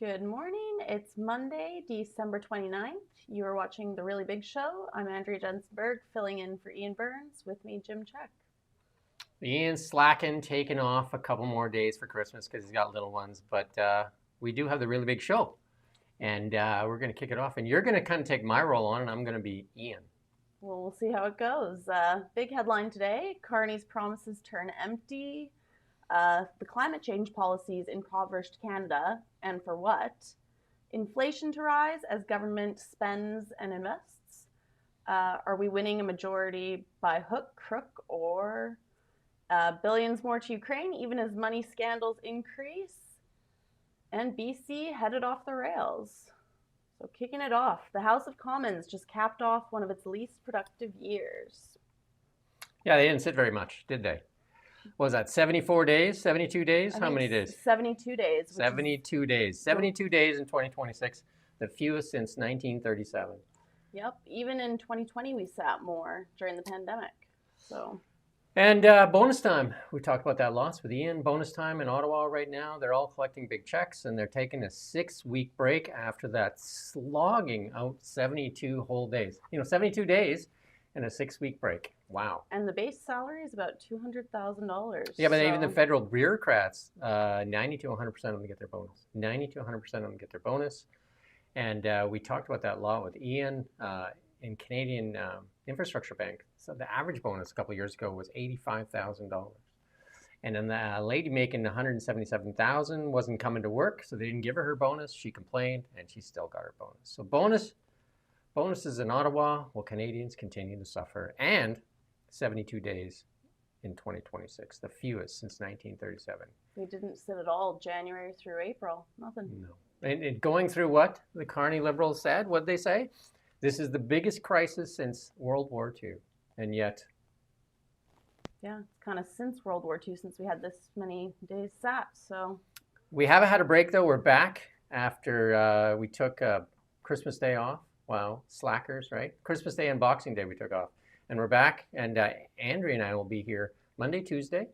Good morning. It's Monday, December 29th. You are watching The Really Big Show. I'm Andrea Jensenberg, filling in for Ian Burns. With me, Jim Check. Ian's slacking, taking off a couple more days for Christmas because he's got little ones. But we do have The Really Big Show. And we're going to kick it off. And you're going to kind of take my role on, and I'm going to be Ian. Well, we'll see how it goes. Big headline today, Carney's promises turn empty. The climate change policies impoverished Canada, and for what? Inflation to rise as government spends and invests. Are we winning a majority by hook, crook, or billions more to Ukraine, even as money scandals increase? And BC headed off the rails. So kicking it off, the House of Commons just capped off one of its least productive years. Yeah, they didn't sit very much, did they? What was that, 74 days, 72 days? How many days? 72 days. 72 days. 72 days in 2026, the fewest since 1937. Yep, even in 2020 we sat more during the pandemic. And bonus time. We talked about that lots with Ian. Bonus time in Ottawa right now. They're all collecting big checks, and they're taking a 6-week break after that slogging out 72 whole days. 72 days and a 6-week break. Wow. And the base salary is about $200,000. Yeah, but even the federal bureaucrats, 90 to 100% of them get their bonus. 90 to 100% of them get their bonus. And we talked about that lot with Ian in Canadian Infrastructure Bank. So the average bonus a couple of years ago was $85,000. And then the lady making $177,000 wasn't coming to work, so they didn't give her bonus. She complained, and she still got her bonus. So bonuses in Ottawa, while Canadians continue to suffer. And 72 days in 2026, the fewest since 1937. They didn't sit at all January through April. Nothing. No. And going through what the Carney Liberals said, what did they say? This is the biggest crisis since World War II. And yet... Yeah, it's kind of since World War II, since we had this many days sat, so... We haven't had a break, though. We're back after we took Christmas Day off. Wow, slackers, right? Christmas Day and Boxing Day we took off. And we're back, and Andrea and I will be here Monday, Tuesday.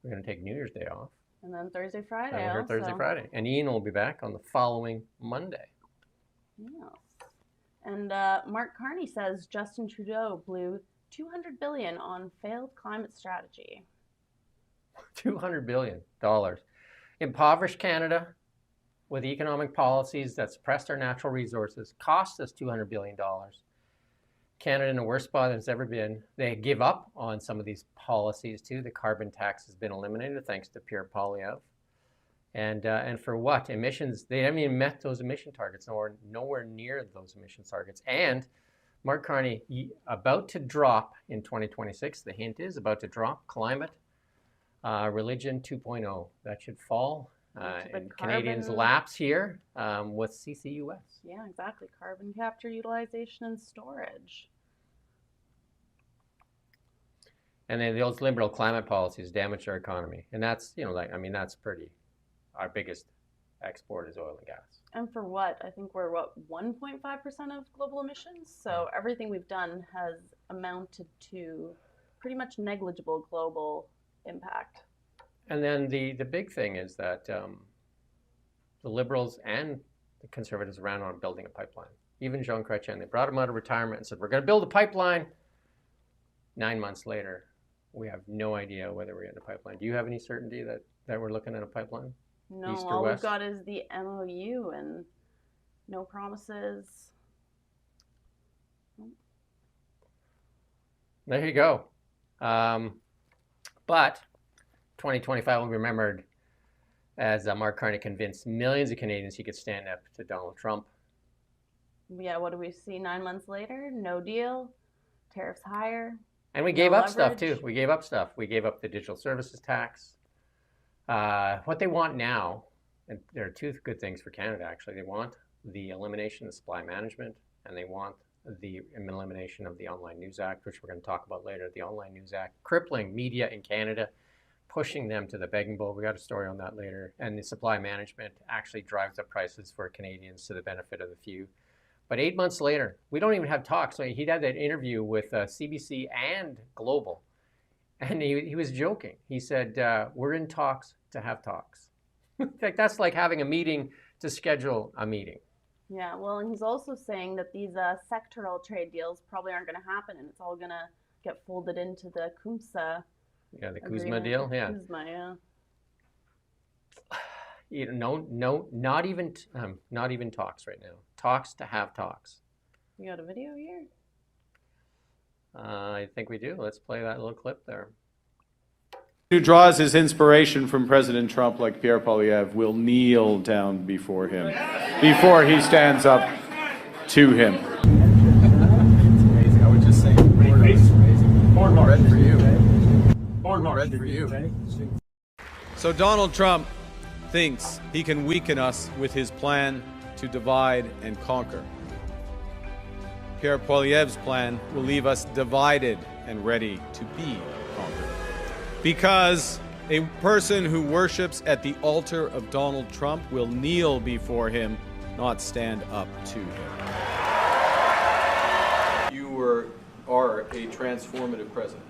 We're going to take New Year's Day off. And then Thursday, Friday. And we're here Thursday, Friday. And Ian will be back on the following Monday. Yeah. And Mark Carney says Justin Trudeau blew $200 billion on failed climate strategy. $200 billion. Impoverished Canada with economic policies that suppressed our natural resources, cost us $200 billion. Canada in a worse spot than it's ever been. They give up on some of these policies too. The carbon tax has been eliminated thanks to Pierre Poilievre. And for what? Emissions, they haven't even met those emission targets, nowhere near those emission targets. And Mark Carney, about to drop in 2026, the hint is about to drop, climate, religion 2.0. That should fall. And Canadians lapse here with CCUS. Yeah, exactly. Carbon capture, utilization, and storage. And then those liberal climate policies damage our economy. And that's, that's pretty, our biggest export is oil and gas. And for what? I think we're, 1.5% of global emissions? So everything we've done has amounted to pretty much negligible global impact. And then the big thing is that the Liberals and the Conservatives around on building a pipeline. Even Jean Chrétien, they brought him out of retirement and said, we're going to build a pipeline. 9 months later, we have no idea whether we're in a pipeline. Do you have any certainty that we're looking at a pipeline? No, East or all west? we've got is the MOU and no promises. There you go. But 2025 will be remembered as Mark Carney convinced millions of Canadians he could stand up to Donald Trump. Yeah, what do we see 9 months later? No deal, tariffs higher. And we gave up stuff too. We gave up stuff. We gave up the digital services tax. What they want now, and there are two good things for Canada actually, they want the elimination of supply management, and they want the elimination of the Online News Act, which we're going to talk about later. The Online News Act, crippling media in Canada, pushing them to the begging bowl. We got a story on that later. And the supply management actually drives up prices for Canadians to the benefit of the few. But 8 months later, we don't even have talks. So he had that interview with CBC and Global. And he was joking. He said, we're in talks to have talks. In fact, that's like having a meeting to schedule a meeting. Yeah, well, and he's also saying that these sectoral trade deals probably aren't going to happen, and it's all going to get folded into the KUMSA The Kuzma agreement. deal. The Yeah. Kuzma, yeah. Not even talks right now. Talks to have talks. You got a video here? I think we do. Let's play that little clip there. Who draws his inspiration from President Trump, like Pierre Poilievre, will kneel down before him, before he stands up to him. It's amazing. I would just say, more red for you. More red for you. So Donald Trump thinks he can weaken us with his plan to divide and conquer. Pierre Poilievre's plan will leave us divided and ready to be conquered. Because a person who worships at the altar of Donald Trump will kneel before him, not stand up to him. You are a transformative president.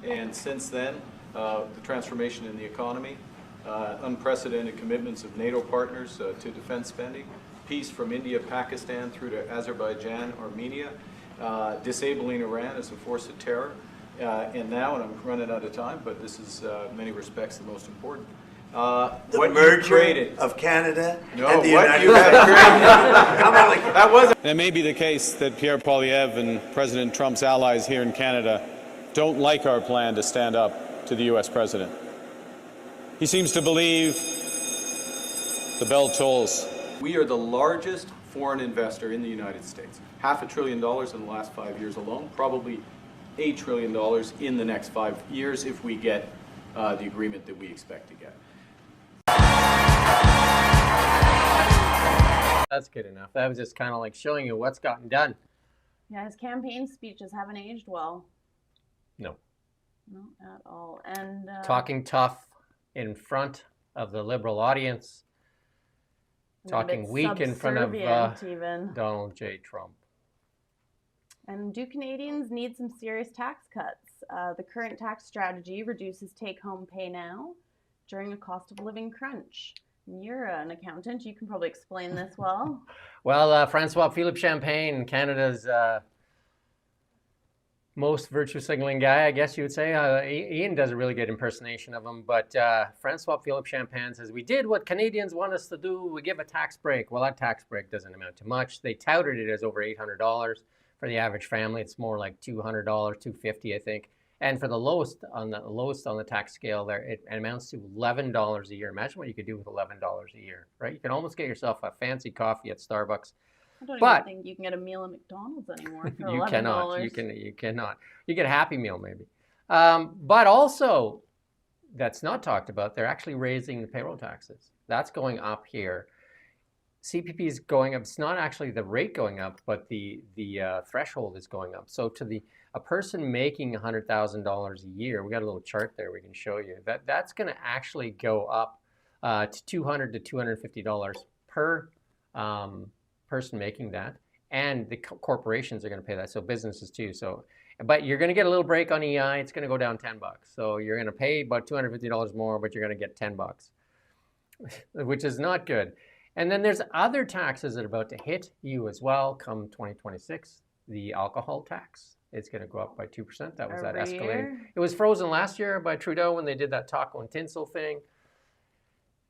And since then, the transformation in the economy, unprecedented commitments of NATO partners to defense spending, peace from India, Pakistan through to Azerbaijan, Armenia, disabling Iran as a force of terror, and now, and I'm running out of time, but this is in many respects the most important. The merger of Canada and the United States. That may be the case that Pierre Poilievre and President Trump's allies here in Canada don't like our plan to stand up to the U.S. president. He seems to believe the bell tolls. We are the largest foreign investor in the United States. $500 billion in the last 5 years alone, probably $8 trillion in the next 5 years if we get the agreement that we expect to get. That's good enough. That was just kind of like showing you what's gotten done. Yeah, his campaign speeches haven't aged well. No. Not at all. And talking tough in front of the Liberal audience. Talking weak in front of even. Donald J. Trump. And do Canadians need some serious tax cuts? The current tax strategy reduces take-home pay now during a cost of living crunch. You're an accountant. You can probably explain this well. Well, Francois-Philippe Champagne, Canada's most virtue signaling guy, I guess you would say. Ian does a really good impersonation of him, but Francois-Philippe Champagne says, we did what Canadians want us to do. We give a tax break. Well, that tax break doesn't amount to much. They touted it as over $800 for the average family. It's more like $200, $250, I think. And for the lowest on the tax scale there, it amounts to $11 a year. Imagine what you could do with $11 a year, right? You can almost get yourself a fancy coffee at Starbucks. I don't even think you can get a meal at McDonald's anymore for $11. You cannot. You get a Happy Meal maybe. But also, that's not talked about. They're actually raising the payroll taxes. That's going up here. CPP is going up. It's not actually the rate going up, but the threshold is going up. So to a person making $100,000 a year, we got a little chart there we can show you. That's going to actually go up to $200 to $250 per person making that, and the corporations are going to pay that. So businesses too. So, but you're going to get a little break on EI. It's going to go down $10. So you're going to pay about $250 more, but you're going to get $10, which is not good. And then there's other taxes that are about to hit you as well come 2026. The alcohol tax, it's going to go up by 2%. That was that escalating. It was frozen last year by Trudeau when they did that taco and tinsel thing.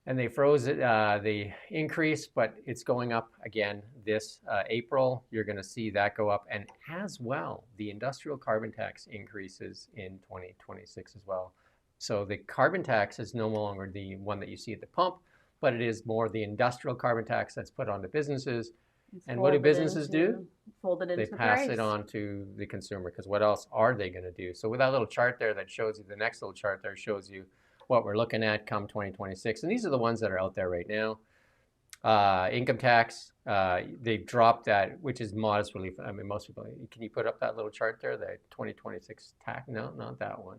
And they froze it, the increase, but it's going up again this April. You're going to see that go up. And as well, the industrial carbon tax increases in 2026 as well. So the carbon tax is no longer the one that you see at the pump, but it is more the industrial carbon tax that's put onto businesses. And what do businesses do? Fold it into the price. They pass it on to the consumer, because what else are they going to do? So with that little chart there that shows you, the next little chart there shows you what we're looking at come 2026. And these are the ones that are out there right now. Income tax, they've dropped that, which is modest relief. I mean, most people, can you put up that little chart there, the 2026 tax? No, not that one.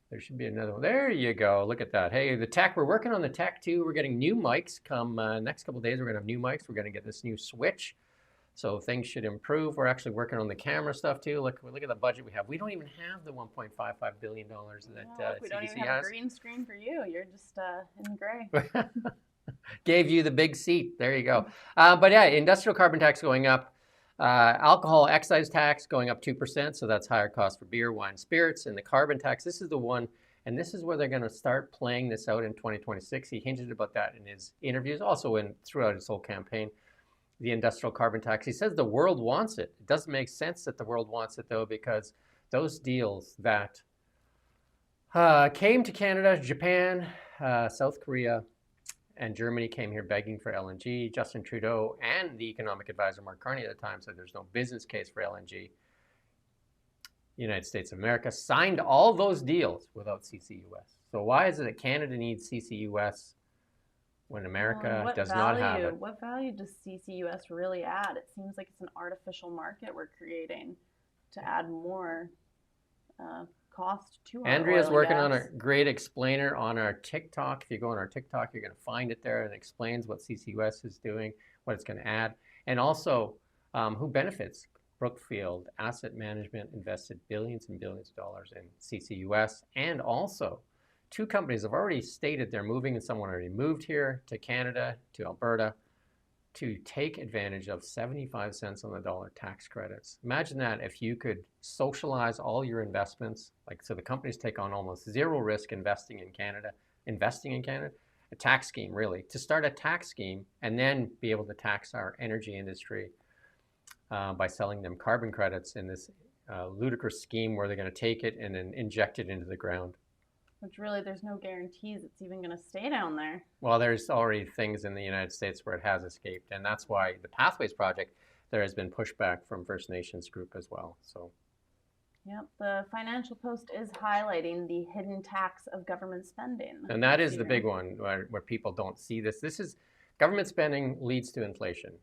There should be another one. There you go. Look at that. Hey, the tech, we're working on the tech too. We're getting new mics come next couple of days. We're going to have new mics. We're going to get this new switch So things should improve. We're actually working on the camera stuff too. Look at the budget we have. We don't even have the $1.55 billion that we don't even CBC have has. a green screen for you. You're just in gray. Gave you the big seat. There you go. But yeah, industrial carbon tax going up. Alcohol excise tax going up 2%. So that's higher cost for beer, wine, spirits. And the carbon tax, this is the one, and this is where they're going to start playing this out in 2026. He hinted about that in his interviews, also throughout his whole campaign. The industrial carbon tax. He says the world wants it. It doesn't make sense that the world wants it, though, because those deals that came to Canada, Japan, South Korea, and Germany came here begging for LNG. Justin Trudeau and the economic advisor, Mark Carney, at the time said there's no business case for LNG. United States of America signed all those deals without CCUS. So why is it that Canada needs CCUS when America does not have it? What value does CCUS really add? It seems like it's an artificial market we're creating to add more cost to our Andrea's oil working and on gas. a great explainer on our TikTok. If you go on our TikTok, you're going to find it there, and it explains what CCUS is doing, what it's going to add, and also who benefits. Brookfield Asset Management invested billions and billions of dollars in CCUS, and also two companies have already stated they're moving, and someone already moved here to Canada, to Alberta, to take advantage of 75 cents on the dollar tax credits. Imagine that if you could socialize all your investments, like so the companies take on almost zero risk investing in Canada, a tax scheme really, to start a tax scheme and then be able to tax our energy industry by selling them carbon credits in this ludicrous scheme where they're going to take it and then inject it into the ground. Which really, there's no guarantees it's even going to stay down there. Well, there's already things in the United States where it has escaped, and that's why the Pathways Project, there has been pushback from First Nations group as well. So, yep, the Financial Post is highlighting the hidden tax of government spending. And that is the big one where people don't see this. This is government spending leads to inflation.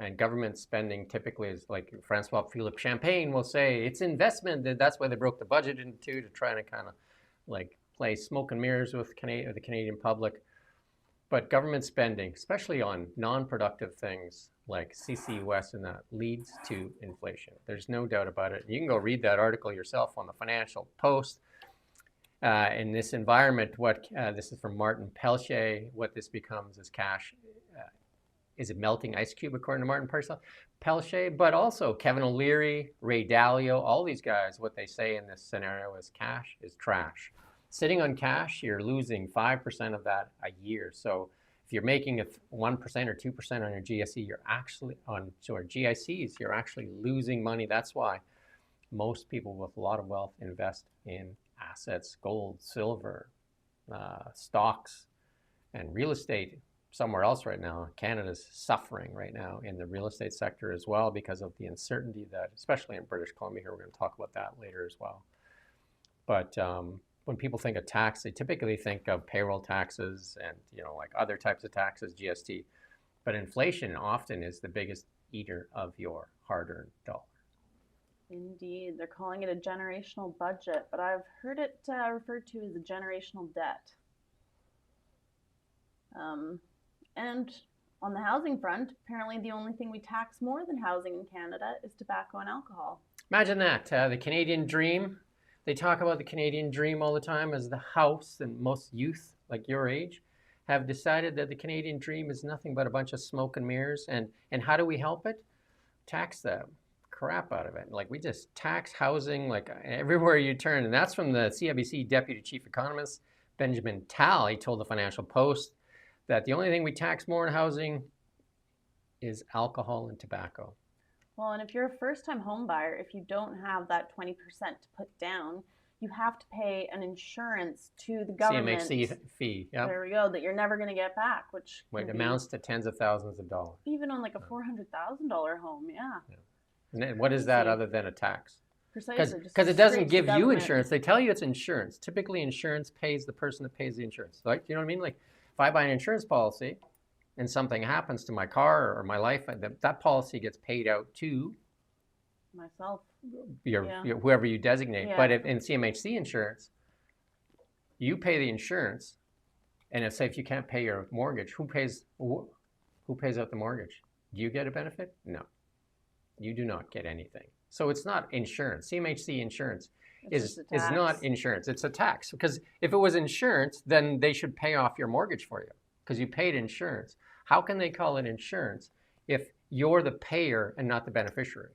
And government spending typically is like Francois Philippe Champagne will say, it's investment. That's why they broke the budget into two, to try to kind of like play smoke and mirrors with the Canadian public. But government spending, especially on non-productive things like CCUS and that, leads to inflation. There's no doubt about it. You can go read that article yourself on the Financial Post. In this environment, this is from Martin Pelche, what this becomes is cash. Is a melting ice cube, according to Martin Pelche, but also Kevin O'Leary, Ray Dalio, all these guys, what they say in this scenario is cash is trash. Sitting on cash, you're losing 5% of that a year. So if you're making 1% or 2% on your GSE, GICs, you're actually losing money. That's why most people with a lot of wealth invest in assets, gold, silver, stocks, and real estate. Somewhere else right now. Canada's suffering right now in the real estate sector as well because of the uncertainty that, especially in British Columbia here, we're going to talk about that later as well. But when people think of tax, they typically think of payroll taxes and, like other types of taxes, GST. But inflation often is the biggest eater of your hard-earned dollar. Indeed. They're calling it a generational budget, but I've heard it referred to as a generational debt. And on the housing front, apparently the only thing we tax more than housing in Canada is tobacco and alcohol. Imagine that, the Canadian dream. They talk about the Canadian dream all the time as the house, and most youth, like your age, have decided that the Canadian dream is nothing but a bunch of smoke and mirrors. And how do we help it? Tax the crap out of it. Like, we just tax housing like everywhere you turn. And that's from the CIBC Deputy Chief Economist, Benjamin Tal. He told the Financial Post that the only thing we tax more in housing is alcohol and tobacco. Well, and if you're a first-time home buyer, if you don't have that 20% to put down, you have to pay an insurance to the government. CMHC fee, yeah. There we go, that you're never going to get back, which amounts to tens of thousands of dollars. Even on like a $400,000 home, yeah. And what is that other than a tax? Precisely. Because it doesn't give you insurance. They tell you it's insurance. Typically, insurance pays the person that pays the insurance. Like, you know what I mean? Like, if I buy an insurance policy and something happens to my car or my life, that policy gets paid out to myself, whoever you designate. Yeah. But if in CMHC insurance, you pay the insurance, and if you can't pay your mortgage, who pays out the mortgage? Do you get a benefit? No. You do not get anything. So it's not insurance. CMHC insurance It's is just a not tax. insurance. It's a tax. Because if it was insurance, then they should pay off your mortgage for you because you paid insurance. How can they call it insurance if you're the payer and not the beneficiary?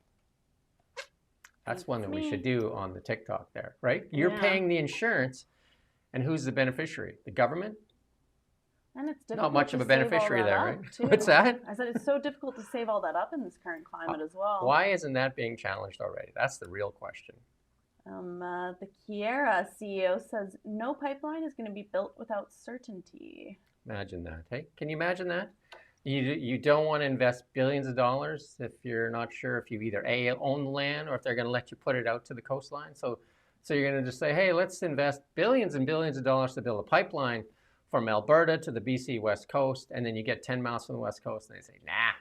That's one that we should do on the TikTok there, right? You're Yeah. paying the insurance, and who's the beneficiary? The government? And it's difficult Not much to of a save all beneficiary that there, up, right? too. What's that? I said it's so difficult to save all that up in this current climate as well. Why isn't that being challenged already? That's the real question. The Keyera CEO says no pipeline is going to be built without certainty. Imagine that, hey? Can you imagine that? You don't want to invest billions of dollars if you're not sure if you either A, own the land or if they're going to let you put it out to the coastline. So you're going to just say, hey, let's invest billions and billions of dollars to build a pipeline from Alberta to the BC West Coast, and then you get 10 miles from the West Coast, and they say, nah.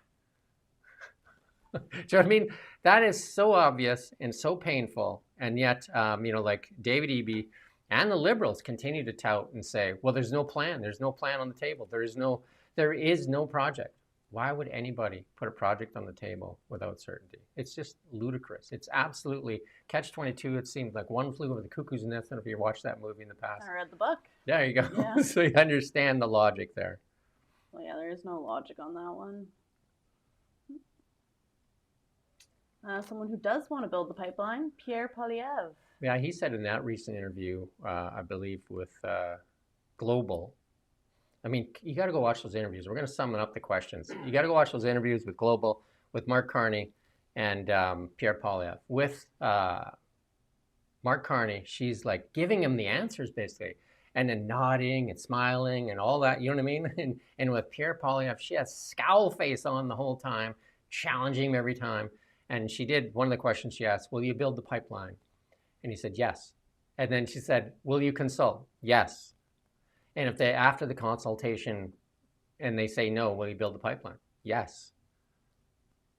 Do you know what I mean? That is so obvious and so painful, and yet, like David Eby and the Liberals continue to tout and say, well, there's no plan. There's no plan on the table. There is no project. Why would anybody put a project on the table without certainty? It's just ludicrous. It's absolutely catch-22. It seems like one flew over the cuckoo's nest. I don't know if you watched that movie in the past. I read the book. There you go. Yeah. So you understand the logic there. Well, yeah, there is no logic on that one. Someone who does want to build the pipeline, Pierre Poilievre. Yeah, he said in that recent interview, I believe, with Global. I mean, you got to go watch those interviews. We're going to sum up the questions. You got to go watch those interviews with Global, with Mark Carney and Pierre Poilievre. With Mark Carney, she's like giving him the answers basically, and then nodding and smiling and all that. You know what I mean? And with Pierre Poilievre, she has scowl face on the whole time, challenging him every time. And she did, one of the questions she asked, will you build the pipeline? And he said, yes. And then she said, will you consult? Yes. And if they, after the consultation, and they say no, will you build the pipeline? Yes.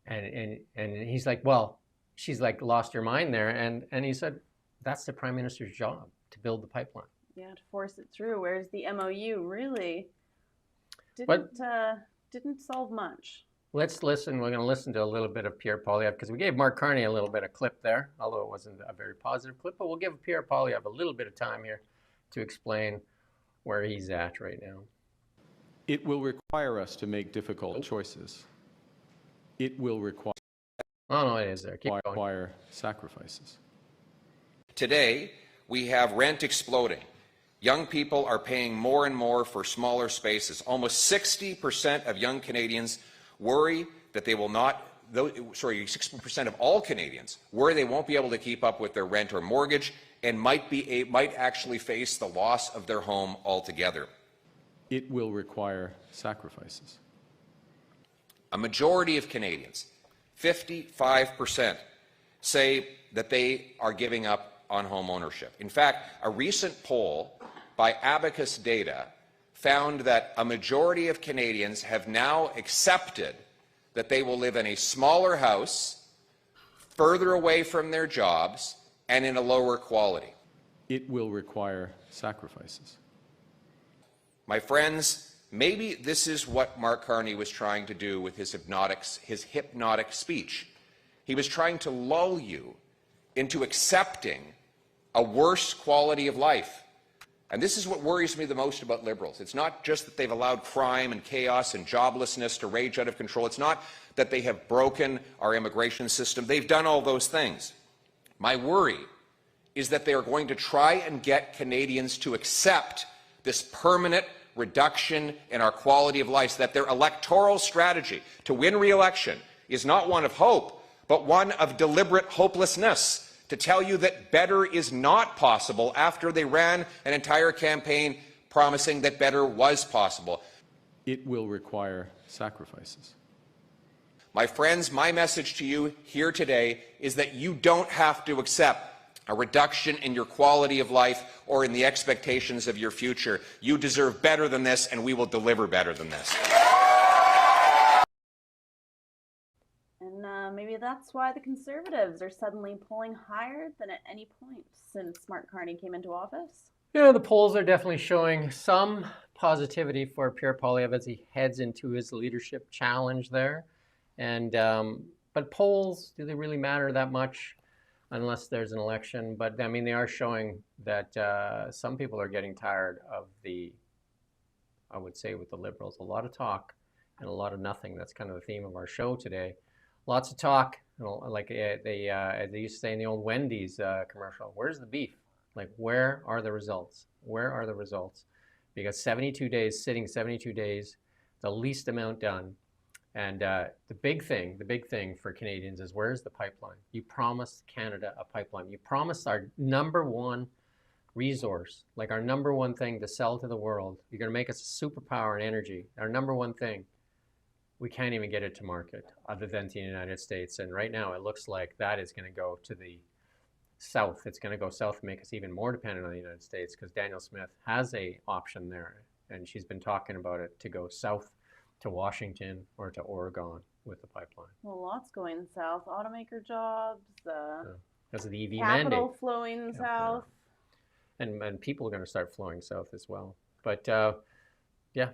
And he's like, well, she's like lost her mind there. And he said, that's the Prime Minister's job, to build the pipeline. Yeah, to force it through. Whereas the MOU really didn't solve much. Let's listen. We're going to listen to a little bit of Pierre Poilievre because we gave Mark Carney a little bit of clip there, although it wasn't a very positive clip. But we'll give Pierre Poilievre a little bit of time here to explain where he's at right now. It will require us to make difficult choices. It will require It is there. Keep going. Sacrifices. Today, we have rent exploding. Young people are paying more and more for smaller spaces. Almost 60% of young Canadians worry that they will not, 60% of all Canadians worry they won't be able to keep up with their rent or mortgage and might actually face the loss of their home altogether. It will require sacrifices. A majority of Canadians, 55%, say that they are giving up on home ownership. In fact, a recent poll by Abacus Data found that a majority of Canadians have now accepted that they will live in a smaller house, further away from their jobs, and in a lower quality. It will require sacrifices. My friends, maybe this is what Mark Carney was trying to do with his hypnotic speech. He was trying to lull you into accepting a worse quality of life. And this is what worries me the most about Liberals. It's not just that they've allowed crime and chaos and joblessness to rage out of control. It's not that they have broken our immigration system. They've done all those things. My worry is that they are going to try and get Canadians to accept this permanent reduction in our quality of life, so that their electoral strategy to win re-election is not one of hope, but one of deliberate hopelessness, to tell you that better is not possible after they ran an entire campaign promising that better was possible. It will require sacrifices. My friends, my message to you here today is that you don't have to accept a reduction in your quality of life or in the expectations of your future. You deserve better than this, and we will deliver better than this. And maybe that's why the Conservatives are suddenly polling higher than at any point since Mark Carney came into office. Yeah, the polls are definitely showing some positivity for Pierre Poilievre as he heads into his leadership challenge there. But But polls, do they really matter that much unless there's an election? But I mean, they are showing that some people are getting tired of I would say with the Liberals, a lot of talk and a lot of nothing. That's kind of the theme of our show today. Lots of talk, like they used to say in the old Wendy's commercial, where's the beef? Like, where are the results? Where are the results? Because 72 days, sitting 72 days, the least amount done. And the big thing for Canadians is, where's the pipeline? You promised Canada a pipeline. You promised our number one resource, like our number one thing to sell to the world. You're going to make us a superpower in energy. Our number one thing. We can't even get it to market other than to the United States. And right now it looks like that is going to go to the south. It's going to go south and make us even more dependent on the United States, because Danielle Smith has a option there, and she's been talking about it, to go south to Washington or to Oregon with the pipeline. Well, lots going south. Automaker jobs, because of the EV capital mandate. flowing south. And people are going to start flowing south as well. But yeah.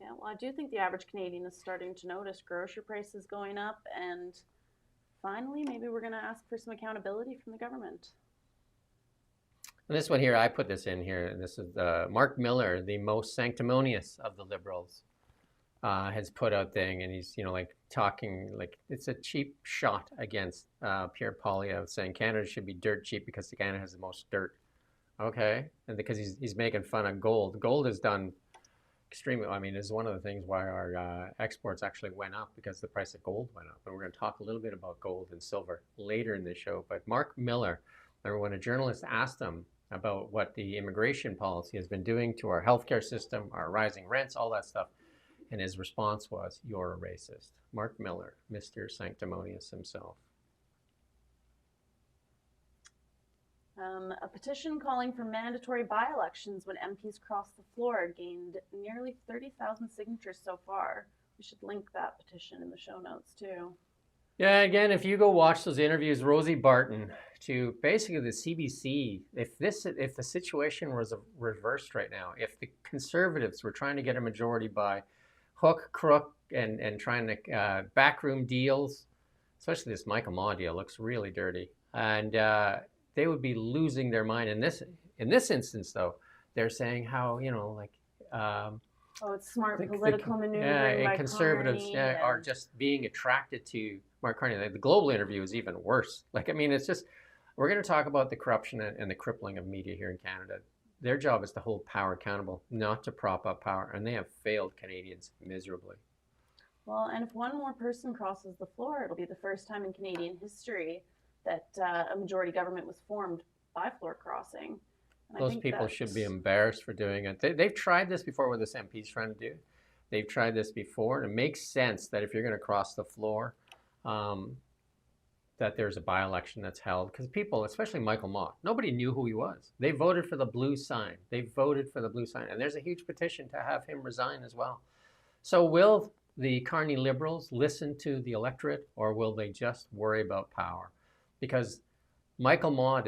Yeah, well, I do think the average Canadian is starting to notice grocery prices going up, and finally, maybe we're going to ask for some accountability from the government. And this one here, I put this in here, and this is Mark Miller, the most sanctimonious of the Liberals, has put out thing, and he's, like, talking like it's a cheap shot against Pierre Poilievre, saying Canada should be dirt cheap because Canada has the most dirt. Okay, and because he's making fun of gold. Gold has done extremely. I mean, is one of the things why our exports actually went up, because the price of gold went up. And we're going to talk a little bit about gold and silver later in the show. But Mark Miller, remember when a journalist asked him about what the immigration policy has been doing to our healthcare system, our rising rents, all that stuff, and his response was, "You're a racist." Mark Miller, Mr. Sanctimonious himself. A petition calling for mandatory by-elections when MPs cross the floor gained nearly 30,000 signatures so far. We should link that petition in the show notes too. Yeah, again, if you go watch those interviews, Rosie Barton to basically the CBC, if the situation was reversed right now, if the Conservatives were trying to get a majority by hook, crook, and trying to backroom deals, especially this Michael Maw deal looks really dirty, and they would be losing their mind. In this instance, though, they're saying how, it's smart political maneuvering by Conservatives Carney, are just being attracted to Mark Carney. The Global interview is even worse. It's just, we're going to talk about the corruption and the crippling of media here in Canada. Their job is to hold power accountable, not to prop up power, and they have failed Canadians miserably. Well, and if one more person crosses the floor, it'll be the first time in Canadian history that a majority government was formed by floor crossing. And those people should be embarrassed for doing it. They've tried this before, what this MP's trying to do. They've tried this before, and it makes sense that if you're going to cross the floor, that there's a by-election that's held. Because people, especially Michael Maw, nobody knew who he was. They voted for the blue sign. And there's a huge petition to have him resign as well. So will the Carney Liberals listen to the electorate, or will they just worry about power? Because Michael Maw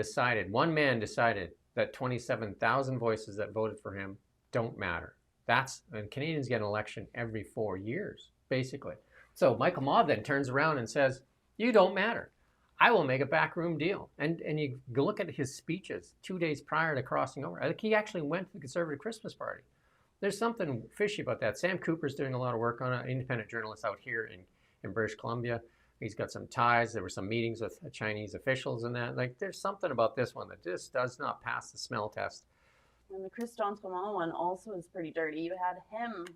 one man decided that 27,000 voices that voted for him don't matter. And Canadians get an election every 4 years, basically. So Michael Maw then turns around and says, "You don't matter. I will make a backroom deal." And you look at his speeches 2 days prior to crossing over. I think he actually went to the Conservative Christmas party. There's something fishy about that. Sam Cooper's doing a lot of work on it, independent journalist out here in British Columbia. He's got some ties. There were some meetings with Chinese officials and that. There's something about this one that just does not pass the smell test. And the Chris Donskomal one also is pretty dirty. You had him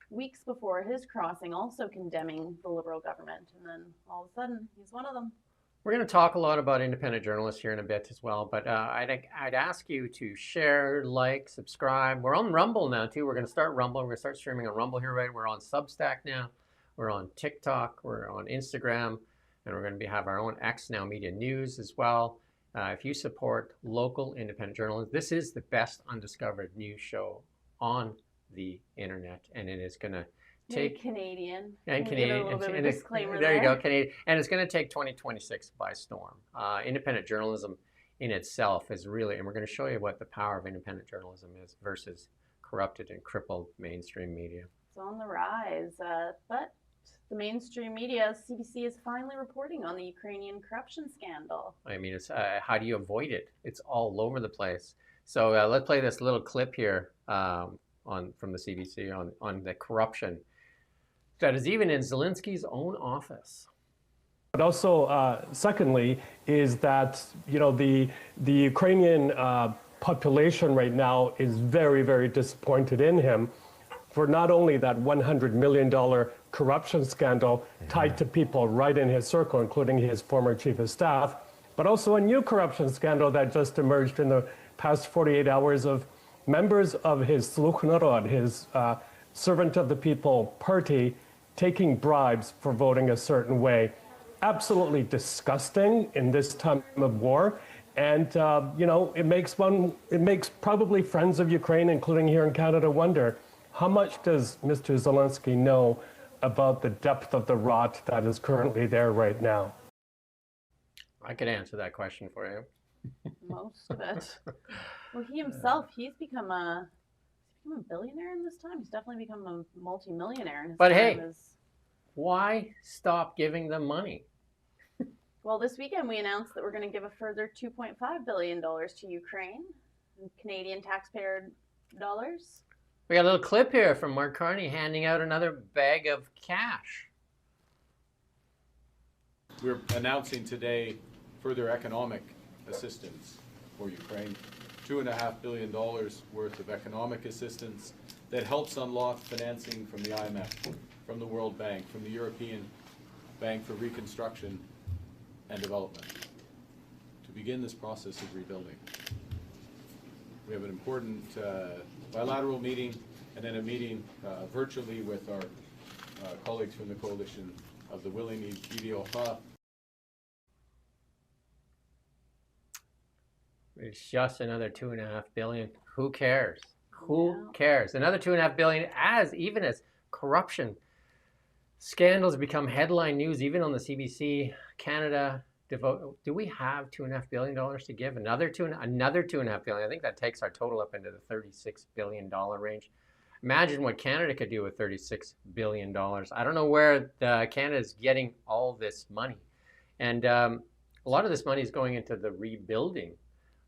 weeks before his crossing also condemning the Liberal government, and then all of a sudden he's one of them. We're going to talk a lot about independent journalists here in a bit as well, but I'd ask you to share, like, subscribe. We're on Rumble now too. We're going to start Rumble. We're going to start streaming on Rumble here, right? We're on Substack now. We're on TikTok, we're on Instagram, and we're going to have our own X Now Media News as well. If you support local independent journalism, this is the best undiscovered news show on the internet, and it is going to take Canadian. And Canadian. A little bit of a disclaimer there you go, Canadian. And it's going to take 2026 by storm. Independent journalism in itself is really, and we're going to show you what the power of independent journalism is versus corrupted and crippled mainstream media. It's on the rise, but The mainstream media, CBC, is finally reporting on the Ukrainian corruption scandal. I mean, it's how do you avoid it? It's all over the place. So let's play this little clip here from the CBC on the corruption that is even in Zelensky's own office. But also, secondly, is that the Ukrainian population right now is very, very disappointed in him for not only that $100 million corruption scandal tied to people right in his circle, including his former chief of staff, but also a new corruption scandal that just emerged in the past 48 hours of members of his Sluch Narod, his Servant of the People party, taking bribes for voting a certain way. Absolutely disgusting in this time of war. And, it makes probably friends of Ukraine, including here in Canada, wonder, how much does Mr. Zelensky know about the depth of the rot that is currently there right now? I could answer that question for you. Most of it. Well, he himself, he's become a billionaire in this time. He's definitely become a multi-millionaire in his But time hey, as... why stop giving them money? Well, this weekend we announced that we're going to give a further $2.5 billion to Ukraine, Canadian taxpayer dollars. We got a little clip here from Mark Carney handing out another bag of cash. We're announcing today further economic assistance for Ukraine. $2.5 billion worth of economic assistance that helps unlock financing from the IMF, from the World Bank, from the European Bank for Reconstruction and Development, to begin this process of rebuilding. We have an important bilateral meeting and then a meeting virtually with our colleagues from the Coalition of the Willing. It's just another $2.5 billion. Who cares? Who cares? Another $2.5 billion, even as corruption scandals become headline news, even on the CBC. Canada do we have $2.5 billion to give? Another $2.5 billion. I think that takes our total up into the $36 billion range. Imagine what Canada could do with $36 billion. I don't know where Canada is getting all this money. And a lot of this money is going into the rebuilding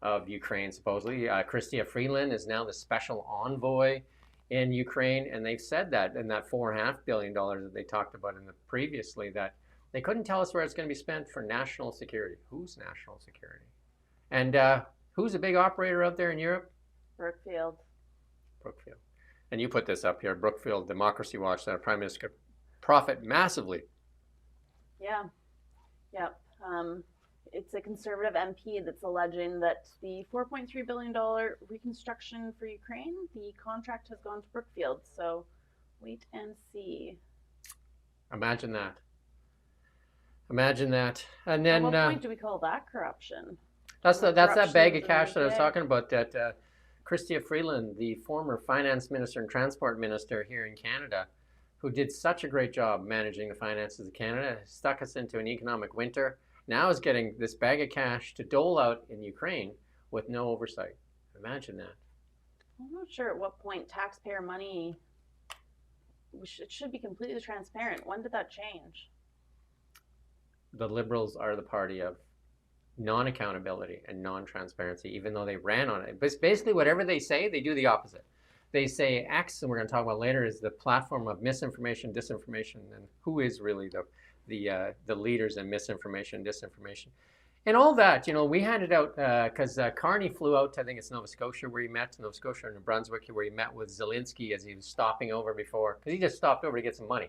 of Ukraine, supposedly. Chrystia Freeland is now the special envoy in Ukraine, and they've said that in that $4.5 billion that they talked about in the previously, that they couldn't tell us where it's going to be spent for national security. Who's national security? And who's a big operator out there in Europe? Brookfield. And you put this up here, Brookfield, Democracy Watch, that Prime Minister profit massively. Yeah. Yep. It's a conservative MP that's alleging that the $4.3 billion reconstruction for Ukraine, the contract has gone to Brookfield. So wait and see. Imagine that. Imagine that. And then at what point do we call that corruption? That's that bag of cash that I was talking about, that Chrystia Freeland, the former finance minister and transport minister here in Canada, who did such a great job managing the finances of Canada, stuck us into an economic winter, now is getting this bag of cash to dole out in Ukraine with no oversight. Imagine that. I'm not sure at what point taxpayer money, it should be completely transparent. When did that change? The Liberals are the party of non-accountability and non-transparency, even though they ran on it. But basically, whatever they say, they do the opposite. They say X, and we're going to talk about later, is the platform of misinformation, disinformation, and who is really the leaders in misinformation, disinformation. And all that, we handed out, because Carney flew out to, I think it's Nova Scotia, where he met, Nova Scotia or New Brunswick, where he met with Zelensky as he was stopping over before, because he just stopped over to get some money.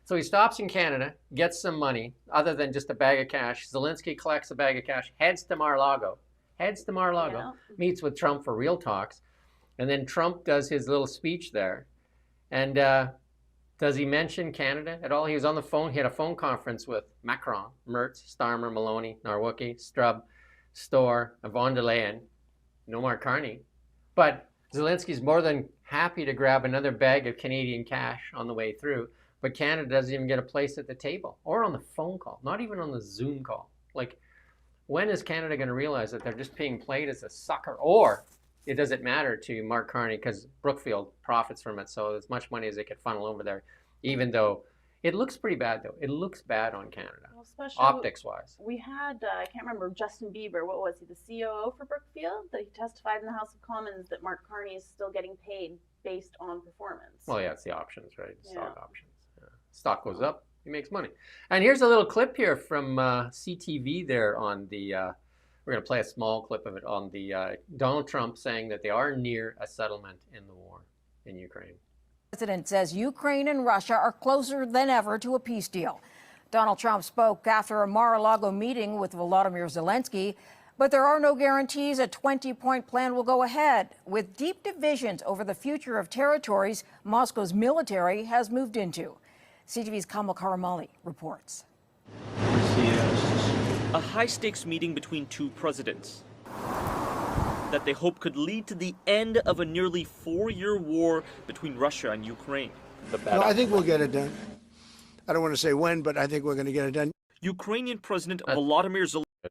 So he stops in Canada, gets some money, other than just a bag of cash. Zelensky collects a bag of cash, heads to Mar-a-Lago, Yeah. meets with Trump for real talks, and then Trump does his little speech there. And does he mention Canada at all? He was on the phone. He had a phone conference with Macron, Mertz, Starmer, Maloney, Narwucki, Stubb, Storr, von der Leyen, no Mark Carney. But Zelensky's more than happy to grab another bag of Canadian cash on the way through. But Canada doesn't even get a place at the table or on the phone call, not even on the Zoom call. Like, when is Canada going to realize that they're just being played as a sucker? Or it doesn't matter to Mark Carney because Brookfield profits from it, so as much money as they could funnel over there, even though It looks pretty bad, though. It looks bad on Canada, Well, especially optics-wise. we had, I can't remember, Justin Bieber, what was he, the COO for Brookfield? That he testified in the House of Commons that Mark Carney is still getting paid based on performance. Well, yeah, it's the options, right? Stock Yeah. options. Yeah. Stock goes up, he makes money. And here's a little clip here from CTV there on the, we're going to play a small clip of it on the Donald Trump saying that they are near a settlement in the war in Ukraine. The president says Ukraine and Russia are closer than ever to a peace deal. Donald Trump spoke after a Mar-a-Lago meeting with Volodymyr Zelensky, but there are no guarantees a 20-point plan will go ahead. With deep divisions over the future of territories Moscow's military has moved into. CTV's Kamal Karamali reports. A high-stakes meeting between two presidents that they hope could lead to the end of a nearly 4-year war between Russia and Ukraine. No, I think we'll get it done. I don't want to say when, but I think we're going to get it done. Ukrainian President Volodymyr Zelensky.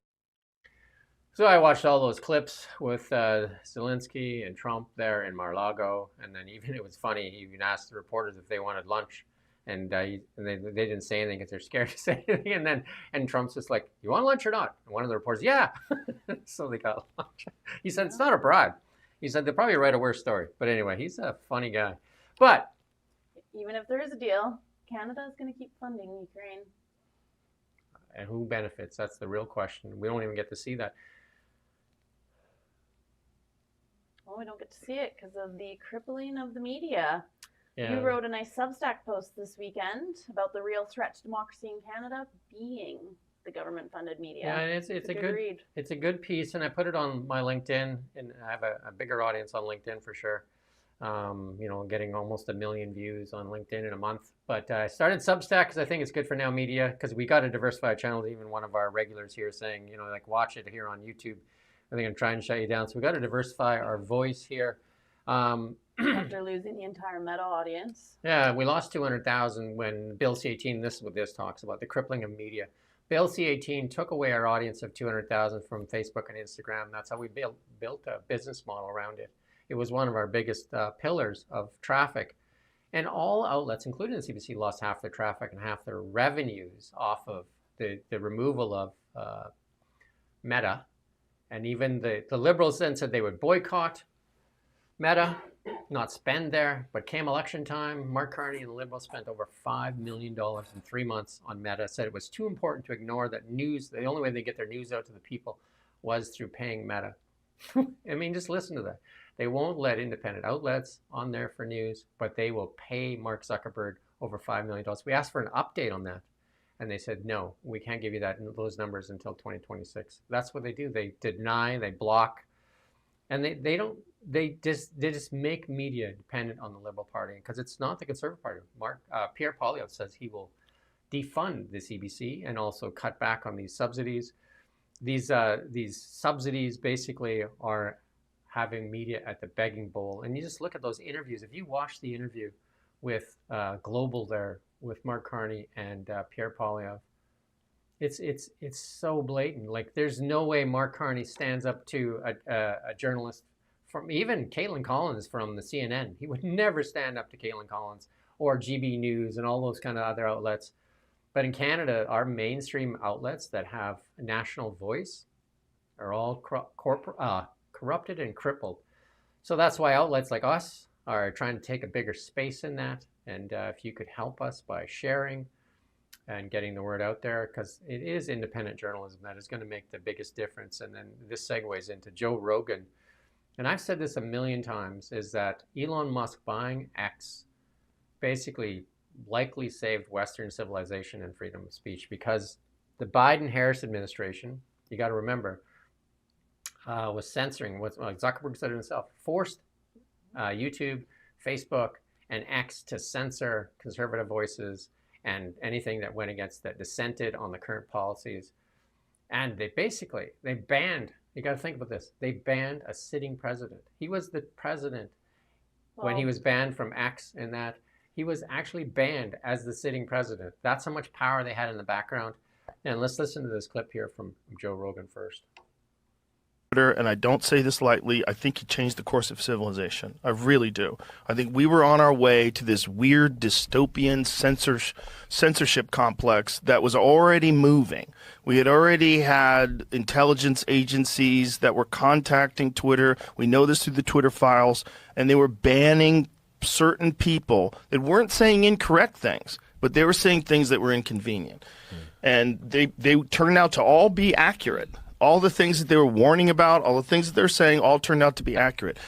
So I watched all those clips with Zelensky and Trump there in Mar-a-Lago, and then even it was funny, he even asked the reporters if they wanted lunch, and they didn't say anything because they're scared to say anything, and Trump's just like, you want lunch or not? And one of the reporters, yeah. So they got lunch. He said, it's not a bribe. He said, they'll probably write a worse story. But anyway, he's a funny guy. But Even if there is a deal, Canada is going to keep funding Ukraine. and who benefits? That's the real question. We don't even get to see that. Well, we don't get to see it because of the crippling of the media. Yeah. You wrote a nice Substack post this weekend about the real threat to democracy in Canada being the government-funded media. Yeah, and it's a good read. It's a good piece, and I put it on my LinkedIn, and I have a bigger audience on LinkedIn for sure. You know, getting almost 1 million views on LinkedIn in a month. But I started Substack because I think it's good for now media, because we got to diversify our channels. Even one of our regulars here saying, you know, like, watch it here on YouTube. I think I'm trying to shut you down. So we got to diversify our voice here. After losing the entire Meta audience. Yeah, we lost 200,000 when Bill C-18, this is what this talks about, the crippling of media. Bill C-18 took away our audience of 200,000 from Facebook and Instagram. That's how we built a business model around it. It was one of our biggest pillars of traffic. And all outlets, including the CBC, lost half their traffic and half their revenues off of the removal of Meta. And even the Liberals then said they would boycott Meta, not spend there. But came election time, Mark Carney and the Liberals spent over $5 million in 3 months on Meta. Said it was too important to ignore that news. The only way they get their news out to the people was through paying Meta. I mean, just listen to that. They won't let independent outlets on there for news, but they will pay Mark Zuckerberg over $5 million. We asked for an update on that, and they said, no, we can't give you those numbers until 2026. That's what they do. They deny, they block, and they just make media dependent on the Liberal Party, because it's not the Conservative Party. Pierre Poilievre says he will defund the CBC and also cut back on these subsidies. These subsidies basically are having media at the begging bowl. And you just look at those interviews. If you watch the interview with Global there, with Mark Carney and Pierre Poilievre, it's so blatant. Like, there's no way Mark Carney stands up to a journalist from even Caitlin Collins from the CNN. He would never stand up to Caitlin Collins or GB News and all those kind of other outlets. But in Canada, our mainstream outlets that have a national voice are all corrupted and crippled. So that's why outlets like us are trying to take a bigger space in that. And if you could help us by sharing and getting the word out there, because it is independent journalism that is going to make the biggest difference. And then this segues into Joe Rogan. And I've said this a million times, is that Elon Musk buying X basically likely saved Western civilization and freedom of speech, because the Biden-Harris administration, you got to remember, was censoring, what Zuckerberg said himself, forced YouTube, Facebook, and X to censor conservative voices and anything that went against, that dissented on the current policies. And they banned, you got to think about this, they banned a sitting president. He was the president when he was banned from X and that. He was actually banned as the sitting president. That's how much power they had in the background. And let's listen to this clip here from Joe Rogan first. And I don't say this lightly, I think he changed the course of civilization. I really do. I think we were on our way to this weird dystopian censorship complex that was already moving. We had already had intelligence agencies that were contacting Twitter. We know this through the Twitter files, and they were banning certain people that weren't saying incorrect things, but they were saying things that were inconvenient. And they turned out to all be accurate. All the things that they were warning about, all the things that they're saying, all turned out to be accurate.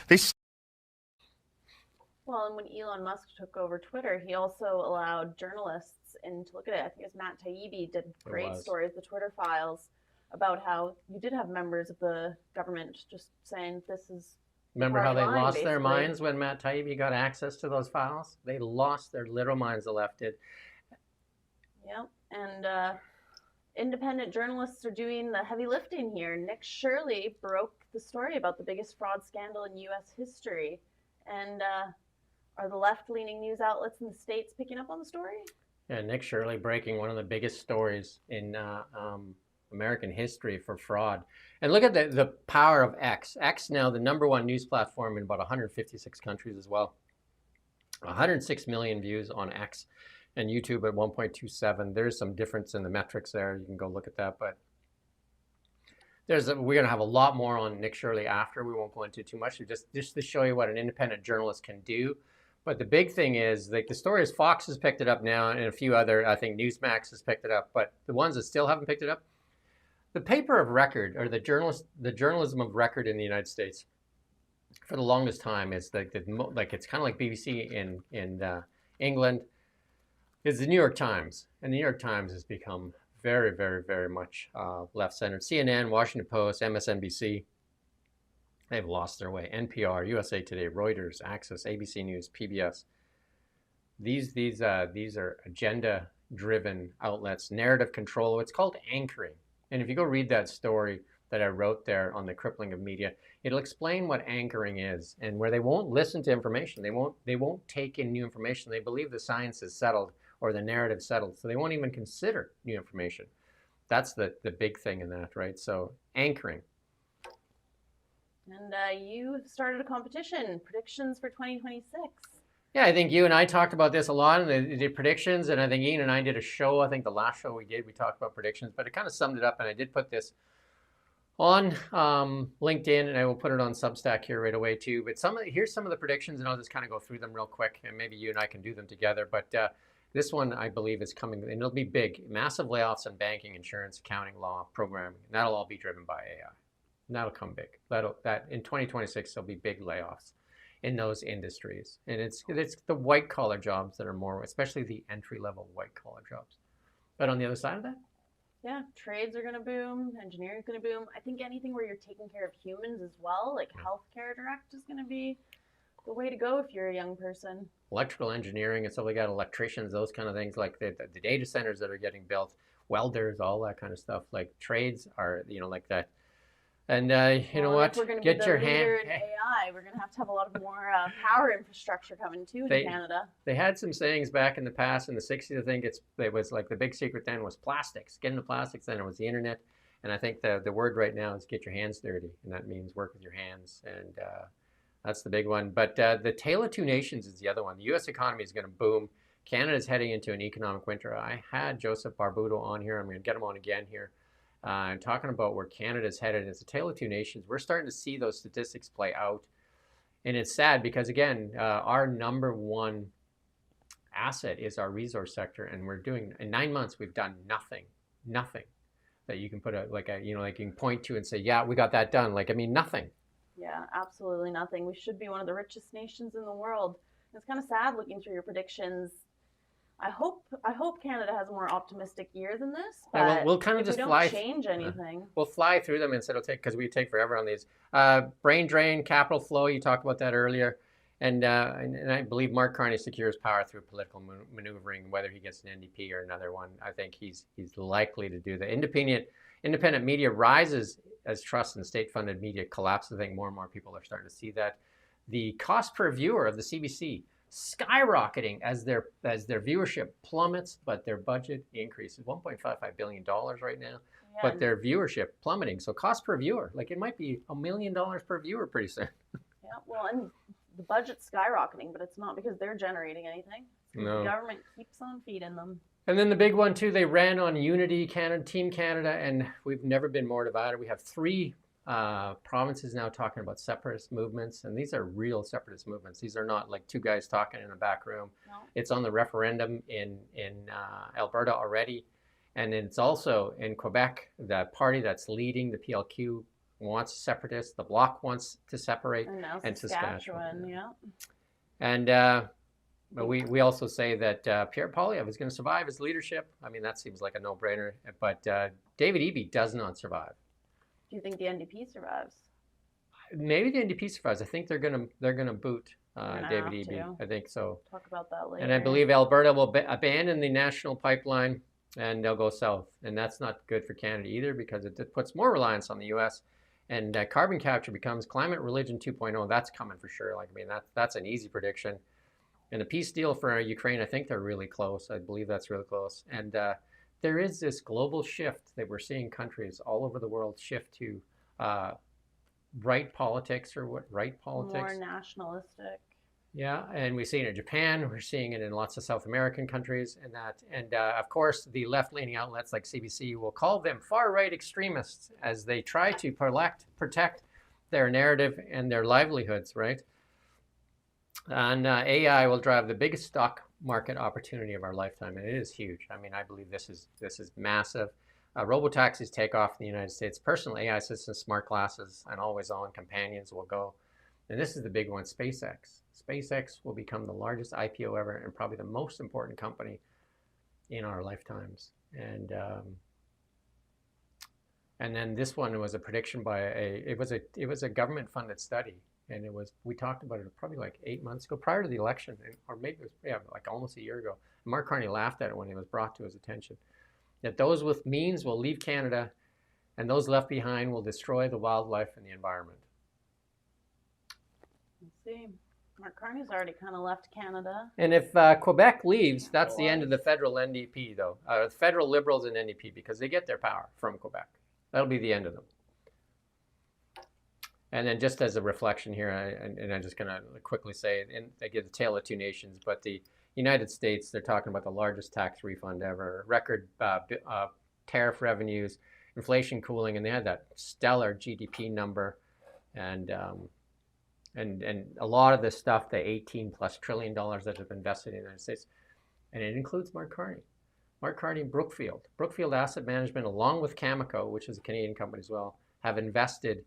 Well, and when Elon Musk took over Twitter, he also allowed journalists in to look at it. I think it was Matt Taibbi did great stories, the Twitter files, about how you did have members of the government just saying this is. Remember how they lost basically. their minds when Matt Taibbi got access to those files? They lost their literal minds, the left did. Yep, and independent journalists are doing the heavy lifting here. Nick Shirley broke the story about the biggest fraud scandal in U.S. history. And are the left-leaning news outlets in the States picking up on the story? Yeah, Nick Shirley breaking one of the biggest stories in American history for fraud. And look at the power of X. X now the #1 news platform in about 156 countries as well. 106 million views on X. And YouTube at 1.27. There's some difference in the metrics there. You can go look at that. But we're going to have a lot more on Nick Shirley after. We won't go into too much. Just to show you what an independent journalist can do. But the big thing is, like, the story is Fox has picked it up now, and a few other, I think Newsmax has picked it up. But the ones that still haven't picked it up, the paper of record, or the journalism of record in the United States, for the longest time, is like it's kind of like BBC in England. Is the New York Times. And the New York Times has become very, very, very much left-centered. CNN, Washington Post, MSNBC, they've lost their way. NPR, USA Today, Reuters, Access, ABC News, PBS. These are agenda-driven outlets, narrative control. It's called anchoring. And if you go read that story that I wrote there on the crippling of media, it'll explain what anchoring is, and where they won't listen to information. They won't take in new information. They believe the science is settled, or the narrative settled, so they won't even consider new information. That's the big thing in that, right? So anchoring. And you started a competition, predictions for 2026. Yeah, I think you and I talked about this a lot in the predictions, and I think Ian and I did a show. I think the last show we did, we talked about predictions, but it kind of summed it up, and I did put this on LinkedIn, and I will put it on Substack here right away too. But here's some of the predictions, and I'll just kind of go through them real quick, and maybe you and I can do them together. But this one, I believe, is coming, and it'll be big. Massive layoffs in banking, insurance, accounting, law, programming. And that'll all be driven by AI. And that'll come big. That in 2026, there'll be big layoffs in those industries. And it's the white-collar jobs that are more, especially the entry-level white-collar jobs. But on the other side of that? Yeah, trades are going to boom. Engineering is going to boom. I think anything where you're taking care of humans as well, like healthcare direct, is going to be the way to go if you're a young person. Electrical engineering and stuff like that, electricians, those kind of things, like the data centers that are getting built, welders, all that kind of stuff. Like trades are, like that. And you know what? If we're going to Get be your the hand. leader in AI, we're going to have a lot of more power infrastructure coming too in Canada. They had some sayings back in the past, in the 60s. I think it was like the big secret then was plastics. Get into plastics, then it was the internet. And I think the word right now is get your hands dirty, and that means work with your hands. And that's the big one. But the Tale of Two Nations is the other one. The U.S. economy is going to boom. Canada's heading into an economic winter. I had Joseph Barbuto on here. I'm going to get him on again here. I'm talking about where Canada's headed. It's a tale of two nations. We're starting to see those statistics play out. And it's sad because, again, our #1 asset is our resource sector. And we're doing, in 9 months, we've done nothing that you can put you can point to and say, yeah, we got that done. Nothing. Yeah, absolutely nothing. We should be one of the richest nations in the world. It's kind of sad looking through your predictions. I hope Canada has a more optimistic year than this. But yeah, we'll kind of just fly. Change anything. We'll fly through them, and it'll take, because we take forever on these. Brain drain, capital flow. You talked about that earlier, and I believe Mark Carney secures power through political maneuvering, whether he gets an NDP or another one. I think he's likely to do that. Independent media rises as trust in state-funded media collapses. I think more and more people are starting to see that. The cost per viewer of the CBC skyrocketing as their viewership plummets, but their budget increases. $1.55 billion right now, but their viewership plummeting. So cost per viewer, like it might be $1 million per viewer pretty soon. Yeah, well, and the budget's skyrocketing, but it's not because they're generating anything. No. The government keeps on feeding them. And then the big one too, they ran on Unity Canada, Team Canada, and we've never been more divided. We have 3 provinces now talking about separatist movements, and these are real separatist movements. These are not like 2 guys talking in a back room. No. It's on the referendum in Alberta already, and it's also in Quebec. The party that's leading, the PLQ, wants separatists. The Bloc wants to separate, And now and Saskatchewan, yeah. And but we also say that Pierre Poilievre is going to survive his leadership. I mean, that seems like a no-brainer. But David Eby does not survive. Do you think the NDP survives? Maybe the NDP survives. I think they're gonna boot David Eby. To. I think so. Talk about that later. And I believe Alberta will abandon the national pipeline, and they'll go south. And that's not good for Canada either, because it puts more reliance on the U.S. And carbon capture becomes climate religion 2.0. That's coming for sure. Like, I mean, that's an easy prediction. And the peace deal for Ukraine, I think they're really close. I believe that's really close. And there is this global shift that we're seeing countries all over the world shift to right politics, or what, right politics? More nationalistic. Yeah, and we see it in Japan. We're seeing it in lots of South American countries, and of course, the left-leaning outlets like CBC will call them far-right extremists as they try to protect their narrative and their livelihoods, right? And AI will drive the biggest stock market opportunity of our lifetime, and it is huge. I mean, I believe this is massive. Robotaxis take off in the United States. Personal AI assistants, smart glasses, and always-on companions will go. And this is the big one, SpaceX. SpaceX will become the largest IPO ever, and probably the most important company in our lifetimes. And then this one was a prediction by it was a government-funded study. And we talked about it probably like 8 months ago, prior to the election, or maybe it was like almost a year ago. Mark Carney laughed at it when it was brought to his attention, that those with means will leave Canada, and those left behind will destroy the wildlife and the environment. Let's see. Mark Carney's already kind of left Canada. And if Quebec leaves, that's the end of the federal NDP, though. Federal Liberals and NDP, because they get their power from Quebec. That'll be the end of them. And then just as a reflection here, I'm just going to quickly say, and I give the tale of 2 nations, but the United States, they're talking about the largest tax refund ever, record tariff revenues, inflation cooling, and they had that stellar GDP number, and a lot of this stuff, the $18+ trillion that have been invested in the United States, and it includes Mark Carney. Mark Carney and Brookfield Asset Management, along with Cameco, which is a Canadian company as well, have invested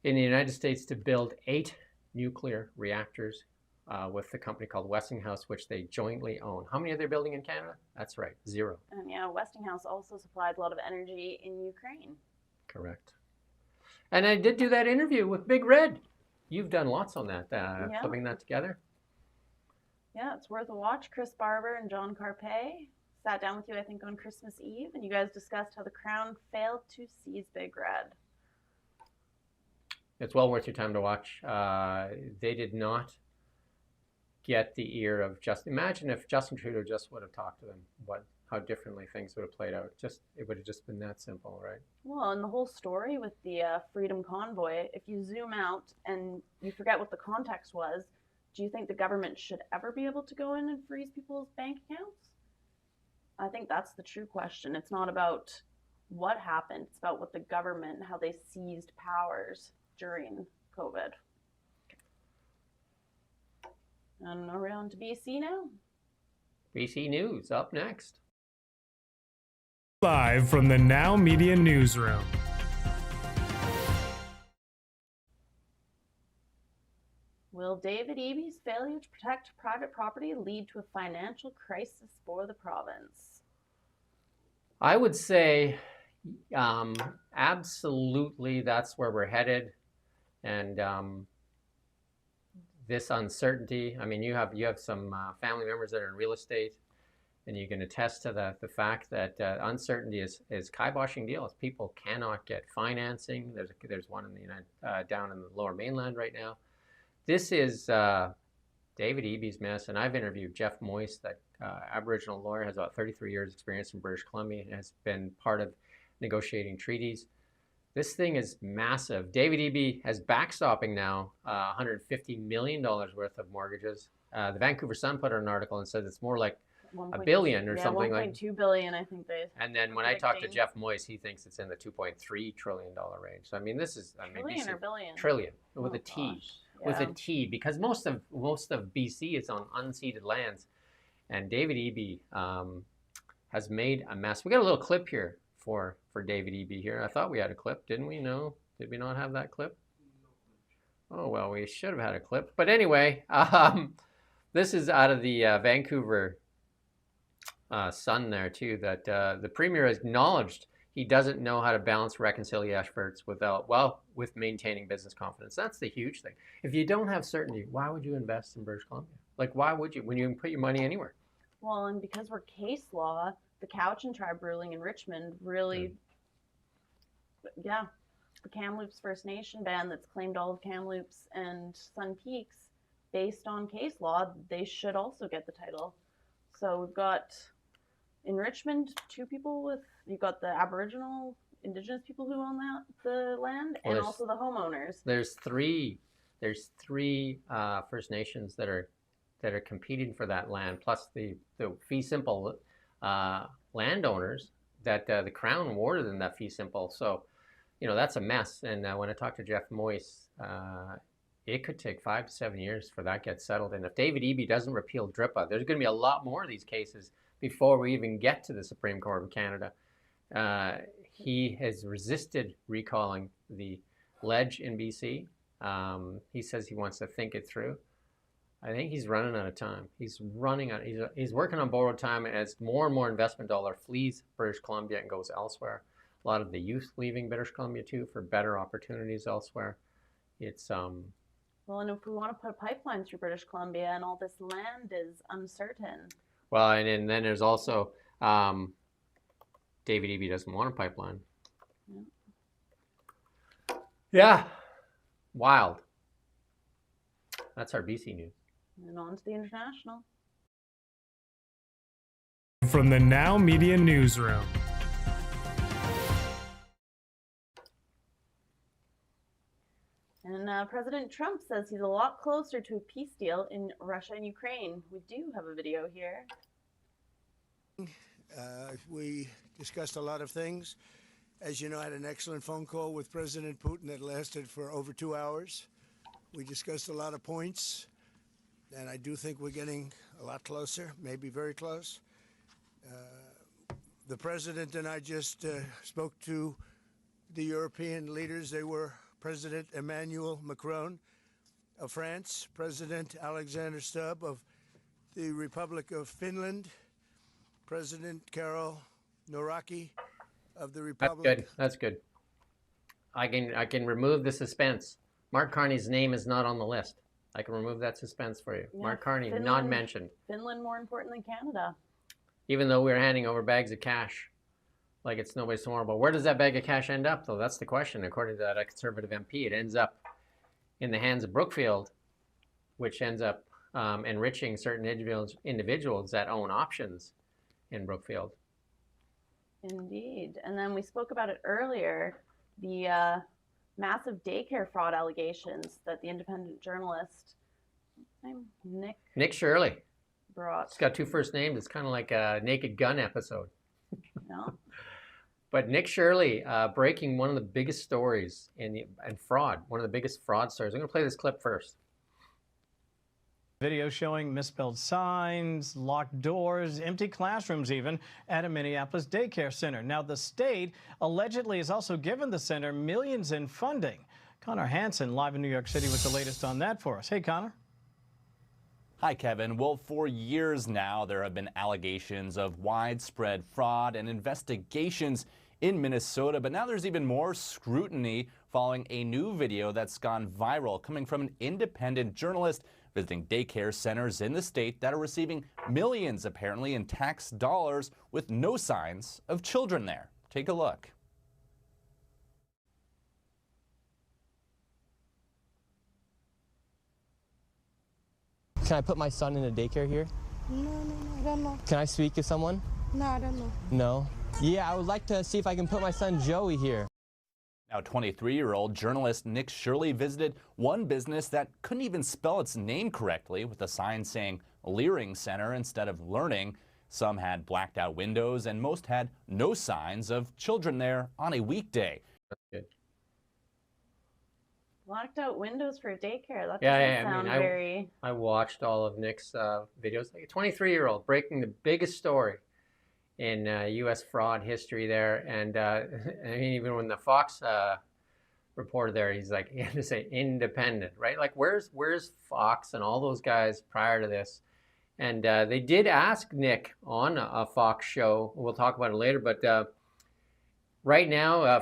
in the United States to build 8 nuclear reactors with the company called Westinghouse, which they jointly own. How many are they building in Canada? That's right, 0. And yeah, Westinghouse also supplies a lot of energy in Ukraine. Correct. And I did do that interview with Big Red. You've done lots on that, clipping that together. Yeah, it's worth a watch. Chris Barber and John Carpe sat down with you, I think, on Christmas Eve, and you guys discussed how the Crown failed to seize Big Red. It's well worth your time to watch. They did not get the ear of imagine if Justin Trudeau just would have talked to them, how differently things would have played out. It would have just been that simple, right? Well, and the whole story with the Freedom Convoy, if you zoom out and you forget what the context was, do you think the government should ever be able to go in and freeze people's bank accounts? I think that's the true question. It's not about what happened. It's about what the government, how they seized powers during COVID. And around to BC now. BC News up next. Live from the Now Media Newsroom. Will David Eby's failure to protect private property lead to a financial crisis for the province? I would say absolutely that's where we're headed. And this uncertainty, I mean, you have some family members that are in real estate, and you can attest to the fact that uncertainty is kiboshing deals. People cannot get financing. There's one in the down in the Lower Mainland right now. This is David Eby's mess, and I've interviewed Jeff Moyse, that Aboriginal lawyer, has about 33 years experience in British Columbia and has been part of negotiating treaties. This thing is massive. David Eby has backstopping now $150 million worth of mortgages. The Vancouver Sun put out an article and said it's more like a billion or something like. 1.2 billion, I think they. And then when I talked to Jeff Moyse, he thinks it's in the $2.3 trillion range. So I mean, this is Trillion or billion? Trillion with a T. Gosh. With a T, because most of BC is on unceded lands, and David Eby has made a mess. We got a little clip here for David Eby here. I thought we had a clip, didn't we? No, did we not have that clip? Oh well, we should have had a clip. But anyway, this is out of the Vancouver Sun there too. That the Premier has acknowledged he doesn't know how to balance reconciliation efforts with maintaining business confidence. That's the huge thing. If you don't have certainty, why would you invest in British Columbia? Like, why would you when you can put your money anywhere? Well, and because we're case law, the Cowichan tribe ruling in Richmond really, the Kamloops First Nation band that's claimed all of Kamloops and Sun Peaks, based on case law, they should also get the title. So we've got in Richmond, you've got the Aboriginal, Indigenous people who own the land, and also the homeowners. There's three First Nations that are competing for that land, plus the fee simple landowners that the Crown awarded them that fee simple. So, that's a mess. And when I talked to Jeff Moyse, it could take 5 to 7 years for that gets settled. And if David Eby doesn't repeal DRIPA, there's going to be a lot more of these cases before we even get to the Supreme Court of Canada. He has resisted recalling the ledge in BC. He says he wants to think it through. I think he's running out of time. He's working on borrowed time as more and more investment dollar flees British Columbia and goes elsewhere. A lot of the youth leaving British Columbia too for better opportunities elsewhere. It's Well, and if we want to put a pipeline through British Columbia and all this land is uncertain. Well, and then there's also David Eby doesn't want a pipeline. Yeah. Wild. That's our BC news. And on to the international. From the Now Media Newsroom. And President Trump says he's a lot closer to a peace deal in Russia and Ukraine. We do have a video here. We discussed a lot of things. As you know, I had an excellent phone call with President Putin that lasted for over 2 hours. We discussed a lot of points, and I do think we're getting a lot closer, maybe very close. The President and I just spoke to the European leaders. They were President Emmanuel Macron of France, President Alexander Stubb of the Republic of Finland, President Karol Nawrocki of the Republic. That's good. I can remove the suspense. Mark Carney's name is not on the list. I can remove that suspense for you. Yeah, Mark Carney, not mentioned. Finland more important than Canada. Even though we're handing over bags of cash like it's nobody's tomorrow. But where does that bag of cash end up, though? That's the question. According to that Conservative MP, it ends up in the hands of Brookfield, which ends up enriching certain individuals that own options in Brookfield. Indeed. And then we spoke about it earlier, the massive daycare fraud allegations that the independent journalist, Nick Shirley, brought. It's got two first names. It's kind of like a Naked Gun episode. No. But Nick Shirley breaking one of the biggest stories in fraud, one of the biggest fraud stories. I'm going to play this clip first. Video showing misspelled signs, locked doors, empty classrooms even at a Minneapolis daycare center. Now, the state allegedly has also given the center millions in funding. Connor Hansen live in New York City with the latest on that for us. Hey, Connor. Hi, Kevin. Well, for years now, there have been allegations of widespread fraud and investigations in Minnesota, but now there's even more scrutiny following a new video that's gone viral coming from an independent journalist visiting daycare centers in the state that are receiving millions, apparently, in tax dollars with no signs of children there. Take a look. Can I put my son in a daycare here? No, I don't know. Can I speak to someone? No, I don't know. No? Yeah, I would like to see if I can put my son Joey here. Now, 23-year-old journalist Nick Shirley visited one business that couldn't even spell its name correctly, with a sign saying Leering Center instead of Learning. Some had blacked out windows, and most had no signs of children there on a weekday. That's good. Blacked out windows for a daycare. That doesn't Yeah, sound I mean, very. I watched all of Nick's videos. Like a 23-year-old breaking the biggest story in U.S. fraud history there. And I mean, even when the Fox reporter there, he's like, he had to say independent, right? Like, where's Fox and all those guys prior to this? And they did ask Nick on a Fox show. We'll talk about it later, but right now,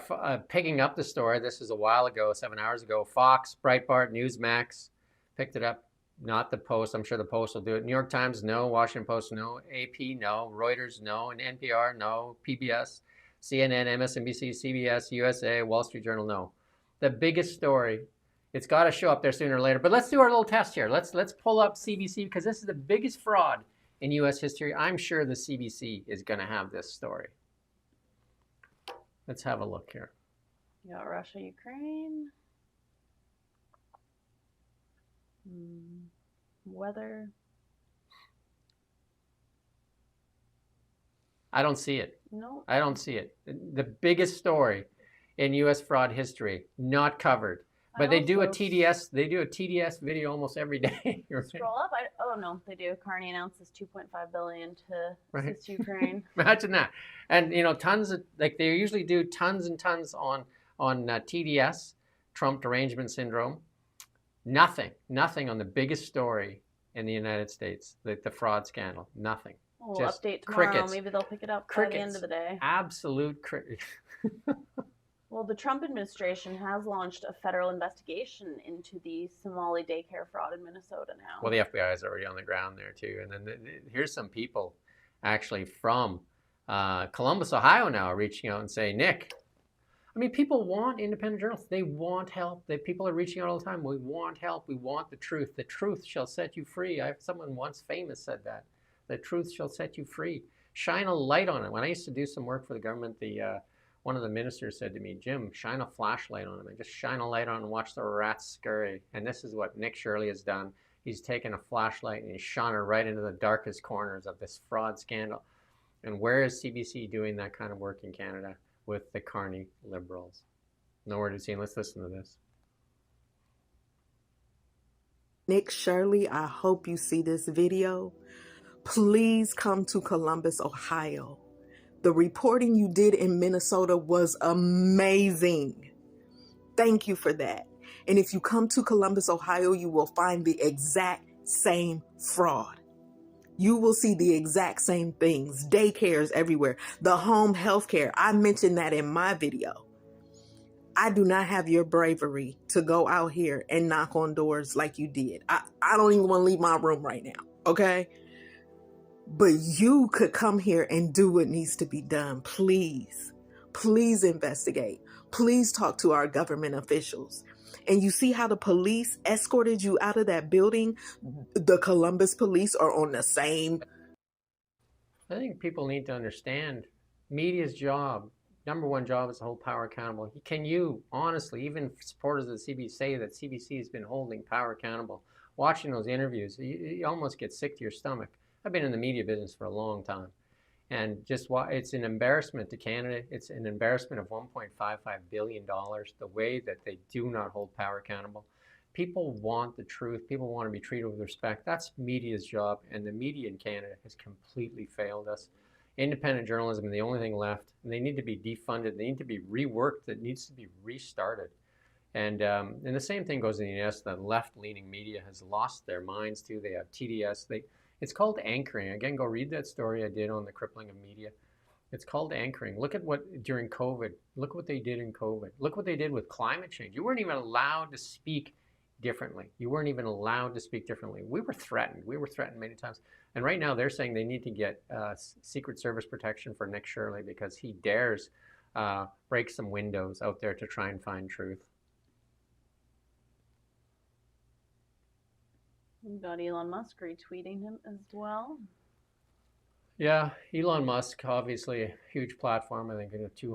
picking up the story, this is a while ago, 7 hours ago, Fox, Breitbart, Newsmax picked it up. Not the Post. I'm sure the Post will do it. New York Times, no. Washington Post, no. AP, no. Reuters, no. And NPR, no. PBS, CNN, MSNBC, CBS, USA, Wall Street Journal, no. The biggest story. It's got to show up there sooner or later. But let's do our little test here. Let's pull up CBC, because this is the biggest fraud in U.S. history. I'm sure the CBC is going to have this story. Let's have a look here. You got Russia, Ukraine. Weather. I don't see it. No. I don't see it. The biggest story in U.S. fraud history, not covered. But they do a TDS. They do a TDS video almost every day. Scroll up. Oh no, they do. Carney announces $2.5 billion to assist Ukraine. Imagine that. And you know, tons of, like, they usually do tons and tons on TDS, Trump derangement syndrome. Nothing on the biggest story in the United States, the fraud scandal. Nothing. We'll Just update tomorrow. Crickets. Maybe they'll pick it up by Crickets. the end of the day. Absolute crickets. Well, the Trump administration has launched a federal investigation into the Somali daycare fraud in Minnesota now. Well, the FBI is already on the ground there too. And then here's some people actually from Columbus, Ohio now reaching out and saying, Nick, I mean, people want independent journalists. They want help. People are reaching out all the time. We want help. We want the truth. The truth shall set you free. Someone once famous said that. The truth shall set you free. Shine a light on it. When I used to do some work for the government, one of the ministers said to me, Jim, shine a flashlight on it. And just shine a light on it and watch the rats scurry. And this is what Nick Shirley has done. He's taken a flashlight and he's shone it right into the darkest corners of this fraud scandal. And where is CBC doing that kind of work in Canada with the Carney Liberals? Nowhere to be seen. Let's listen to this. Nick Shirley, I hope you see this video. Please come to Columbus, Ohio. The reporting you did in Minnesota was amazing. Thank you for that. And if you come to Columbus, Ohio, you will find the exact same fraud. You will see the exact same things, daycares everywhere, the home health care. I mentioned that in my video. I do not have your bravery to go out here and knock on doors like you did. I don't even want to leave my room right now, okay? But you could come here and do what needs to be done. Please, please investigate. Please talk to our government officials. And you see how the police escorted you out of that building? The Columbus police are on the same. I think people need to understand media's job, number one job, is to hold power accountable. Can you honestly, even supporters of the CBC, say that CBC has been holding power accountable? Watching those interviews, you almost get sick to your stomach. I've been in the media business for a long time, and just it's an embarrassment to Canada. It's an embarrassment of $1.55 billion, the way that they do not hold power accountable. People want the truth. People want to be treated with respect. That's media's job, and the media in Canada has completely failed us. Independent journalism is the only thing left, and they need to be defunded. They need to be reworked. It needs to be restarted. And the same thing goes in the US. The left-leaning media has lost their minds too. They have TDS. It's called anchoring. Again, go read that story I did on the crippling of media. It's called anchoring. Look at what, during COVID, look what they did in COVID. Look what they did with climate change. You weren't even allowed to speak differently. You weren't even allowed to speak differently. We were threatened. We were threatened many times. And right now they're saying they need to get Secret Service protection for Nick Shirley because he dares break some windows out there to try and find truth. We've got Elon Musk retweeting him as well. Yeah, Elon Musk, obviously a huge platform. I think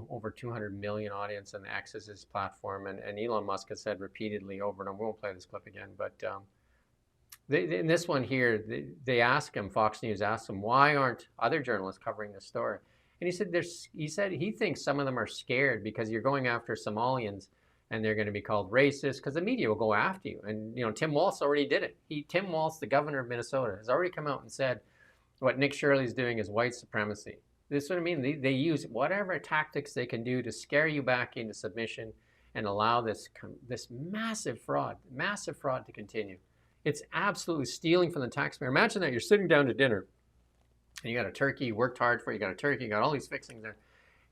over 200 million audience, and X is his platform. And Elon Musk has said repeatedly over and over, we won't play this clip again, but in this one here, they ask him, Fox News asked him, why aren't other journalists covering this story? And he said he thinks some of them are scared because you're going after Somalians and they're going to be called racist because the media will go after you. And, you know, Tim Walz already did it. Tim Walz, the governor of Minnesota, has already come out and said what Nick Shirley's doing is white supremacy. This is what I mean. They use whatever tactics they can do to scare you back into submission and allow this massive fraud to continue. It's absolutely stealing from the taxpayer. Imagine that you're sitting down to dinner and you got a turkey, you worked hard for it, you got a turkey, you got all these fixings there,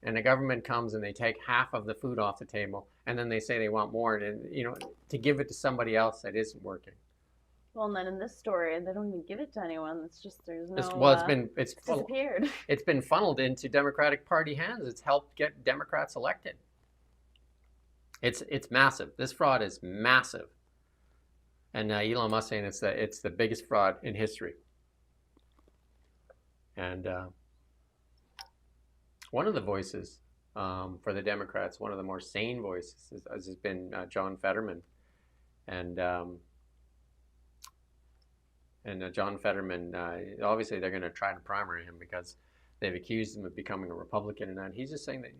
and the government comes and they take half of the food off the table, and then they say they want more, and you know, to give it to somebody else that isn't working. Well, and then in this story, they don't even give it to anyone. It's just there's no. It's disappeared. It's been funneled into Democratic Party hands. It's helped get Democrats elected. It's massive. This fraud is massive. And Elon Musk saying it's the biggest fraud in history. And one of the voices for the Democrats, one of the more sane voices, has been John Fetterman. And John Fetterman, obviously they're going to try to primary him because they've accused him of becoming a Republican. And he's just saying that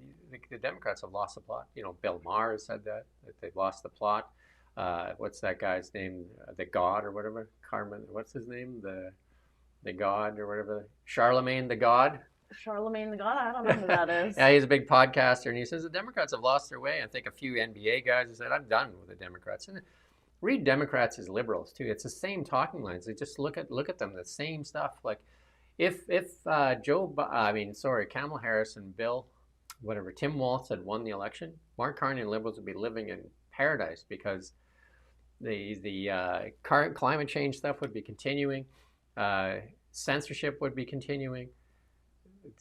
the Democrats have lost the plot. You know, Bill Maher said that they've lost the plot. What's that guy's name? The God or whatever? What's his name? The God or whatever? Charlemagne the God? Charlemagne the God? I don't know who that is. Yeah, he's a big podcaster, and he says the Democrats have lost their way. I think a few NBA guys have said, I'm done with the Democrats. And read Democrats as liberals, too. It's the same talking lines. They just look at them, the same stuff. Like, if Kamala Harris and Tim Walz had won the election, Mark Carney and liberals would be living in paradise because the current climate change stuff would be continuing, censorship would be continuing.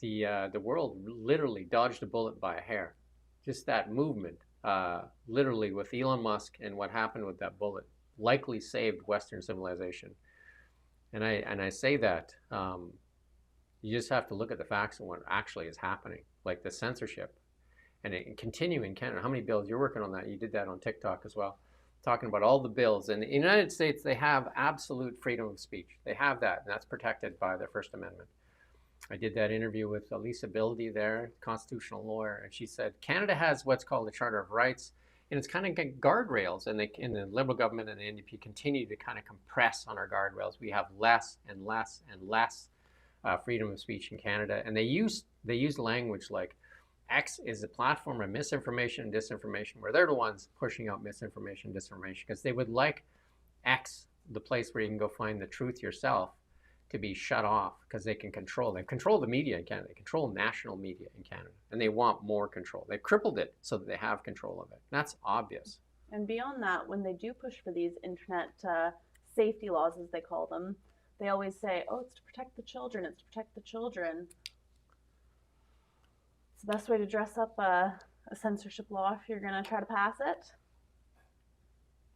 The world literally dodged a bullet by a hair. Just that movement, literally with Elon Musk and what happened with that bullet, likely saved Western civilization. And I say that you just have to look at the facts and what actually is happening, like the censorship. And continuing in Canada, how many bills? You're working on that. You did that on TikTok as well, talking about all the bills. In the United States, they have absolute freedom of speech. They have that, and that's protected by the First Amendment. I did that interview with Lisa Bildy there, constitutional lawyer, and she said Canada has what's called the Charter of Rights, and it's kind of guardrails, and the Liberal government and the NDP continue to kind of compress on our guardrails. We have less and less and less freedom of speech in Canada, and they use language like X is a platform of misinformation and disinformation, where they're the ones pushing out misinformation and disinformation because they would like X, the place where you can go find the truth yourself, to be shut off because they control the media in Canada. They control national media in Canada, and they want more control. They've crippled it so that they have control of it. That's obvious. And beyond that, when they do push for these internet safety laws, as they call them, they always say, oh, it's to protect the children. It's to protect the children. It's the best way to dress up a censorship law if you're going to try to pass it.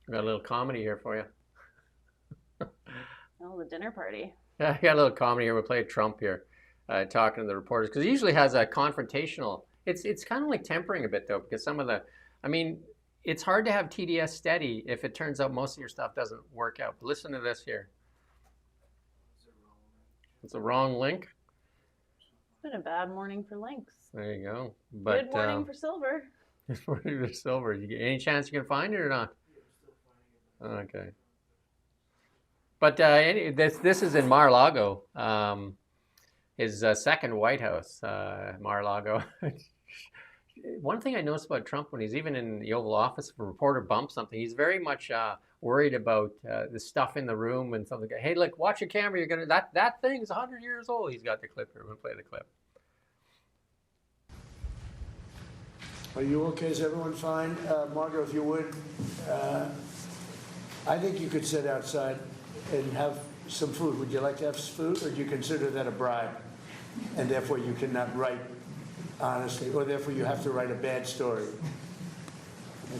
I got a little comedy here for you. Oh, the dinner party. Yeah, I got a little comedy here. We played Trump here, talking to the reporters, because he usually has a confrontational. It's kind of like tempering a bit, though, because it's hard to have TDS steady if it turns out most of your stuff doesn't work out. But listen to this here. It's a wrong link. It's been a bad morning for links. There you go. But, good morning for silver. Good morning for silver. Any chance you can find it or not? Okay. But this is in Mar-a-Lago, his second White House, Mar-a-Lago. One thing I noticed about Trump, when he's even in the Oval Office, if a reporter bumps something, he's very much worried about the stuff in the room and something. Hey, look, watch your camera. You're gonna that thing is 100 years old. He's got the clip here. We'll play the clip. Are you okay? Is everyone fine? Margot, if you would, I think you could sit outside and have some food. Would you like to have food, or do you consider that a bribe, and therefore you cannot write honestly, or therefore you have to write a bad story?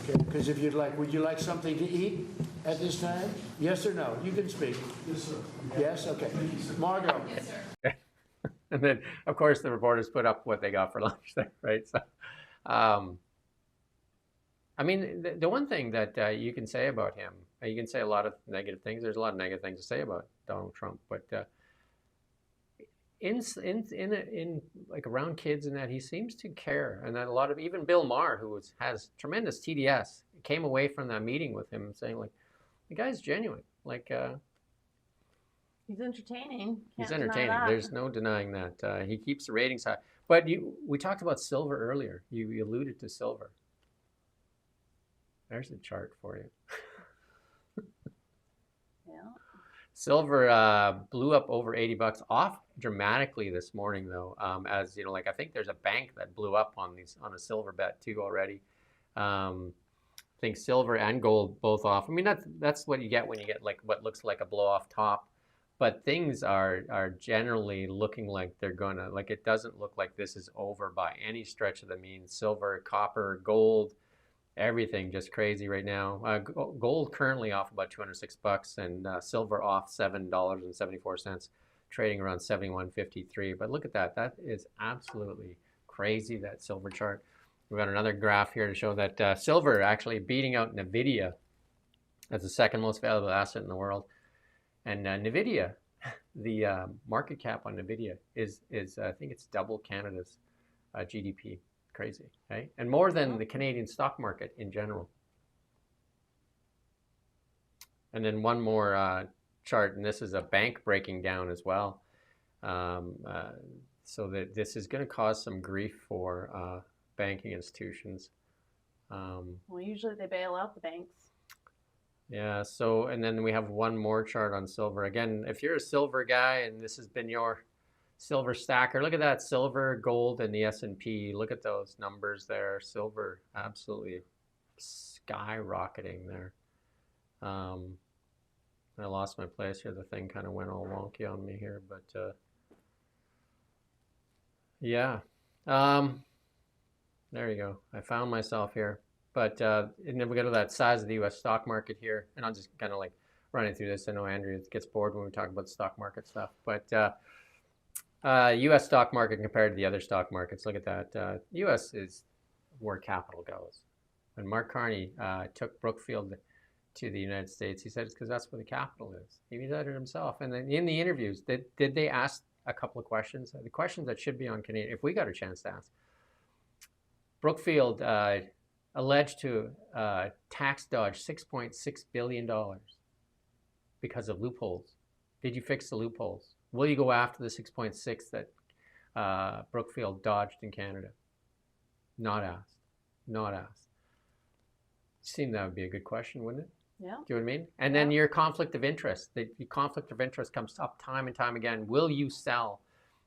Okay, because if you'd like, would you like something to eat? at this time? Yes or no? You can speak. Yes, sir. Yes? Okay. Margot? Yes, sir. And then, of course, the reporters put up what they got for lunch there, right? So, I mean, the one thing that you can say about him, you can say a lot of negative things. There's a lot of negative things to say about Donald Trump, but in like around kids and that, he seems to care, and that a lot of even Bill Maher, who has tremendous TDS, came away from that meeting with him saying like, the guy's genuine, like. He's entertaining. He's entertaining. There's no denying that. He keeps the ratings high. But we talked about silver earlier. You alluded to silver. There's a chart for you. Yeah. Silver blew up over $80, off dramatically this morning though. As you know, like I think there's a bank that blew up on a silver bet too already. I think silver and gold both off. I mean that's what you get when you get like what looks like a blow off top. But things are generally looking like they're gonna, like it doesn't look like this is over by any stretch of the means. Silver, copper, gold, everything just crazy right now. Gold currently off about $206 and silver off $7.74, trading around 71.53. But look at that. That is absolutely crazy, that silver chart. We've got another graph here to show that silver actually beating out NVIDIA as the second most valuable asset in the world. And NVIDIA, the market cap on NVIDIA is I think it's double Canada's GDP. Crazy, right? And more than the Canadian stock market in general. And then one more chart, and this is a bank breaking down as well. So that this is going to cause some grief for banking institutions. Well, usually they bail out the banks. Yeah, so, and then we have one more chart on silver. Again, if you're a silver guy and this has been your silver stacker, look at that, silver, gold, and the S&P. Look at those numbers there. Silver absolutely skyrocketing there. I lost my place here. The thing kind of went all wonky on me here, but yeah. There you go. I found myself here. But and then we go to that size of the U.S. stock market here, and I'm just kind of like running through this. I know Andrew gets bored when we talk about the stock market stuff, but U.S. stock market compared to the other stock markets, look at that. U.S. is where capital goes. When Mark Carney took Brookfield to the United States, he said it's because that's where the capital is. He said it himself. And then in the interviews, did they ask a couple of questions? The questions that should be on Canadian, if we got a chance to ask. Brookfield alleged to tax dodge $6.6 billion because of loopholes. Did you fix the loopholes? Will you go after the 6.6 that Brookfield dodged in Canada? Not asked. Not asked. Seemed that would be a good question, wouldn't it? Yeah. Do you know what I mean? And then your conflict of interest. The conflict of interest comes up time and time again. Will you sell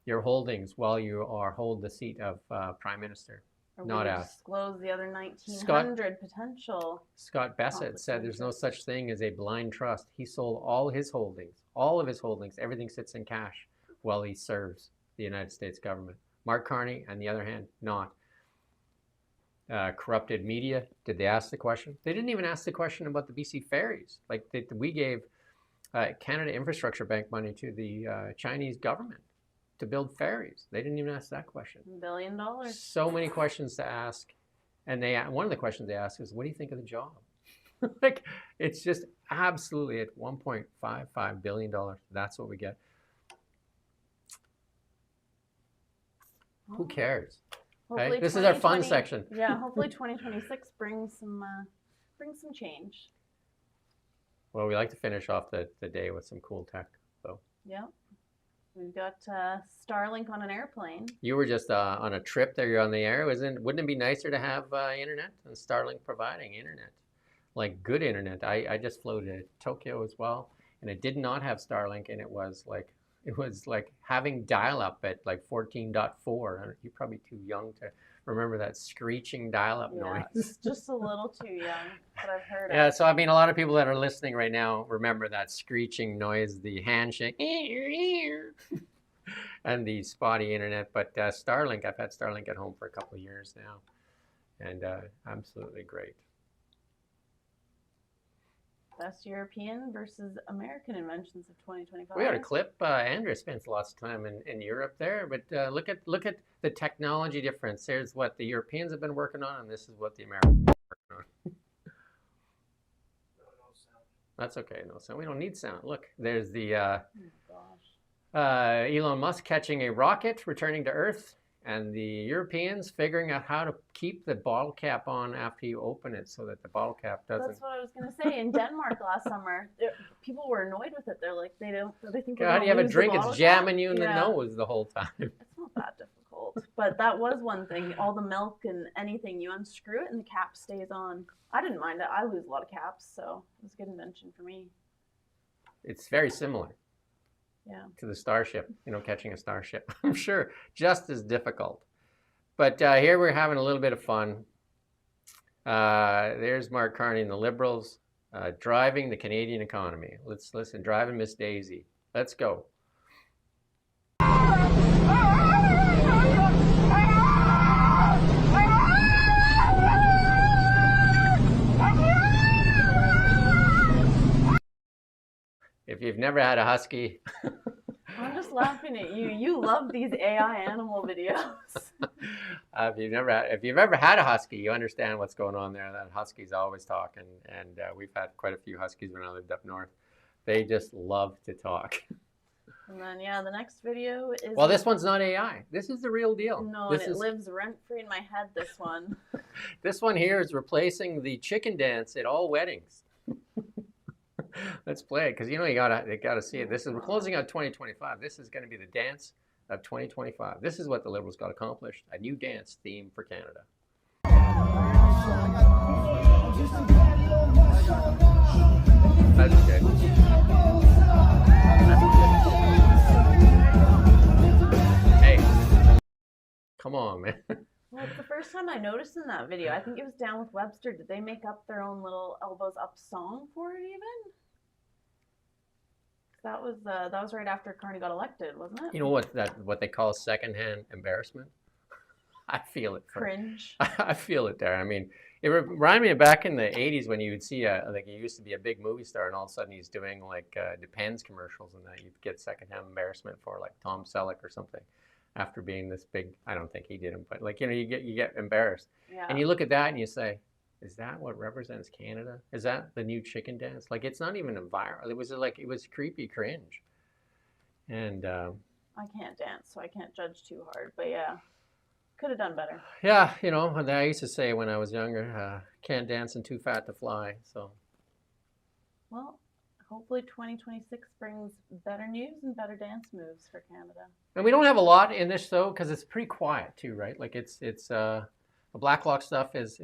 your holdings while you hold the seat of Prime Minister? Or Not will asked. Disclose the other 1,900 potential. Scott Bassett said there's no such thing as a blind trust. He sold all his holdings, all of his holdings, everything sits in cash while he serves the United States government. Mark Carney, on the other hand, not. Corrupted media, did they ask the question? They didn't even ask the question about the BC ferries. Like we gave Canada Infrastructure Bank money to the Chinese government to build ferries. They didn't even ask that question. $1 billion. So many questions to ask. And one of the questions they ask is, what do you think of the job? Like, it's just absolutely at $1.55 billion. That's what we get. Who cares? Okay? This is our fun section. Yeah, hopefully 2026 brings some change. Well, we like to finish off the day with some cool tech, though. Yeah. We've got Starlink on an airplane. You were just on a trip there. You're on the air. Wouldn't it be nicer to have internet and Starlink providing internet, like good internet? I just flew to Tokyo as well, and it did not have Starlink, and it was like having dial-up at like 14.4. You're probably too young to remember that screeching dial-up noise. Just a little too young, but I've heard it. Yeah, so I mean, a lot of people that are listening right now remember that screeching noise, the handshake, and the spotty internet. But Starlink, I've had Starlink at home for a couple of years now, and absolutely great. Best European versus American inventions of 2025. We got a clip. Andrea spends lots of time in Europe there, but look at the technology difference. There's what the Europeans have been working on, and this is what the Americans are working on. That's okay. No sound. We don't need sound. Look, there's the Elon Musk catching a rocket, returning to Earth, and the Europeans figuring out how to keep the bottle cap on after you open it so that the bottle cap doesn't. That's what I was going to say. In Denmark last summer, people were annoyed with it. They're like, they think God, how do you have a drink? It's jamming you in the nose the whole time. It's not that difficult. But that was one thing. All the milk and anything, you unscrew it and the cap stays on. I didn't mind it. I lose a lot of caps, so it was a good invention for me. It's very similar. Yeah. To the starship, catching a starship. I'm sure just as difficult. But here we're having a little bit of fun. There's Mark Carney and the Liberals driving the Canadian economy. Let's listen. Driving Miss Daisy. Let's go. If you've never had a husky, I'm just laughing at you. You love these AI animal videos. If you've ever had a husky, you understand what's going on there. That husky's always talking, and we've had quite a few huskies when I lived up north. They just love to talk. And then the next video is. Well, this one's not AI. This is the real deal. No, and it lives rent free in my head. This one. This one here is replacing the chicken dance at all weddings. Let's play it because you gotta see it. We're closing out 2025. This is going to be the dance of 2025. This is what the Liberals got accomplished: a new dance theme for Canada. That's good. Hey, come on, man. Well, it's the first time I noticed in that video. I think it was Down with Webster. Did they make up their own little elbows up song for it even? That was right after Carney got elected, wasn't it? You know what they call secondhand embarrassment? I feel it. Cringe. I feel it there. I mean, it reminded me of back in the 80s when you would see he used to be a big movie star and all of a sudden he's doing like Depends commercials and that you'd get secondhand embarrassment for like Tom Selleck or something after being this big. I don't think he did him, but you get embarrassed. Yeah. And you look at that and you say, is that what represents Canada? Is that the new chicken dance? Like, it's not even a viral. It was creepy cringe. And I can't dance, so I can't judge too hard. But yeah, could have done better. Yeah, I used to say when I was younger, can't dance and too fat to fly. So, well, hopefully 2026 brings better news and better dance moves for Canada. And we don't have a lot in this though, because it's pretty quiet too, right? Like the Blacklock stuff is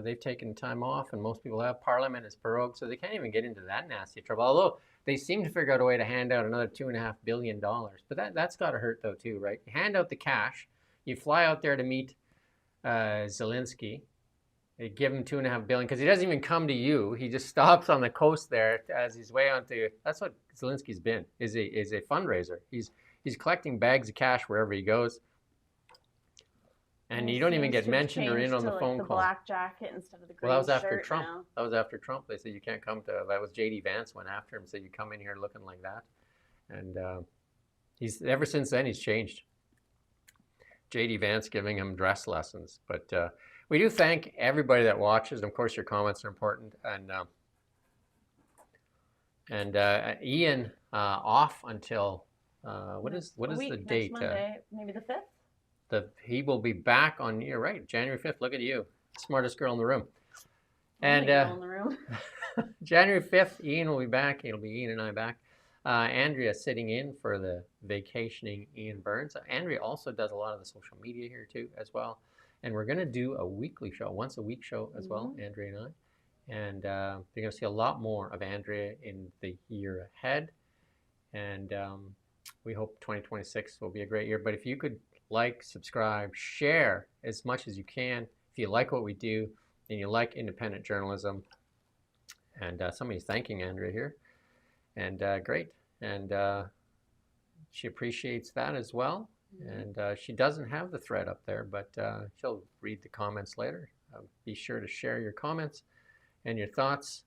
they've taken time off, and most people have. Parliament is prorogued, so they can't even get into that nasty trouble. Although they seem to figure out a way to hand out another $2.5 billion. But that's got to hurt though too, right? You hand out the cash, you fly out there to meet Zelensky. They give him $2.5 billion because he doesn't even come to you. He just stops on the coast there as he's way onto. That's what Zelensky's been. Is a fundraiser. He's collecting bags of cash wherever he goes. And you don't even get mentioned or in on the phone the call. Black jacket instead of the green Well, that was after shirt Trump. now. That was after Trump. They said you can't come to. That was J.D. Vance went after him. Said you come in here looking like that, and he's ever since then he's changed. J.D. Vance giving him dress lessons. But we do thank everybody that watches. And of course, your comments are important. And Ian off until what is the date? Next Monday, maybe the 5th. He will be back on. You're right, January 5th. Look at you, smartest girl in the room. And girl in the room. January 5th, Ian will be back. It'll be Ian and I back. Andrea sitting in for the vacationing Ian Burns. Andrea also does a lot of the social media here too, as well. And we're going to do a weekly show, once a week show as well, Andrea and I. And you're going to see a lot more of Andrea in the year ahead. And we hope 2026 will be a great year. But if you could like, subscribe, share as much as you can. If you like what we do and you like independent journalism. And somebody's thanking Andrea here. And great. And she appreciates that as well. And she doesn't have the thread up there, but she'll read the comments later. Be sure to share your comments and your thoughts.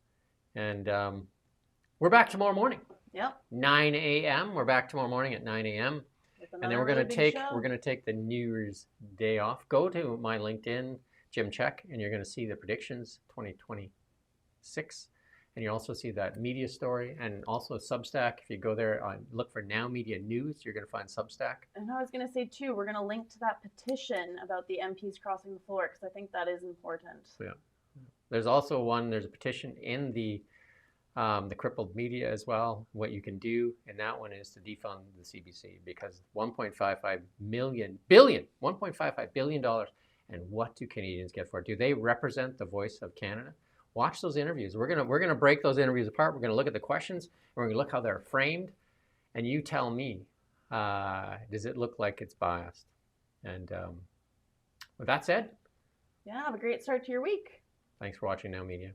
And we're back tomorrow morning. Yep. 9 a.m. We're back tomorrow morning at 9 a.m. And then we're gonna take the New Year's Day off. Go to my LinkedIn, Jim Check, and you're gonna see the predictions 2026. And you also see that media story and also Substack. If you go there and look for Now Media News, you're going to find Substack. And I was going to say, too, we're going to link to that petition about the MPs crossing the floor because I think that is important. Yeah. There's also there's a petition in the crippled media as well, what you can do. And that one is to defund the CBC because $1.55 billion. And what do Canadians get for it? Do they represent the voice of Canada? Watch those interviews. We're gonna break those interviews apart. We're gonna look at the questions. And we're gonna look how they're framed, and you tell me, does it look like it's biased? And with that said, yeah, have a great start to your week. Thanks for watching Now Media.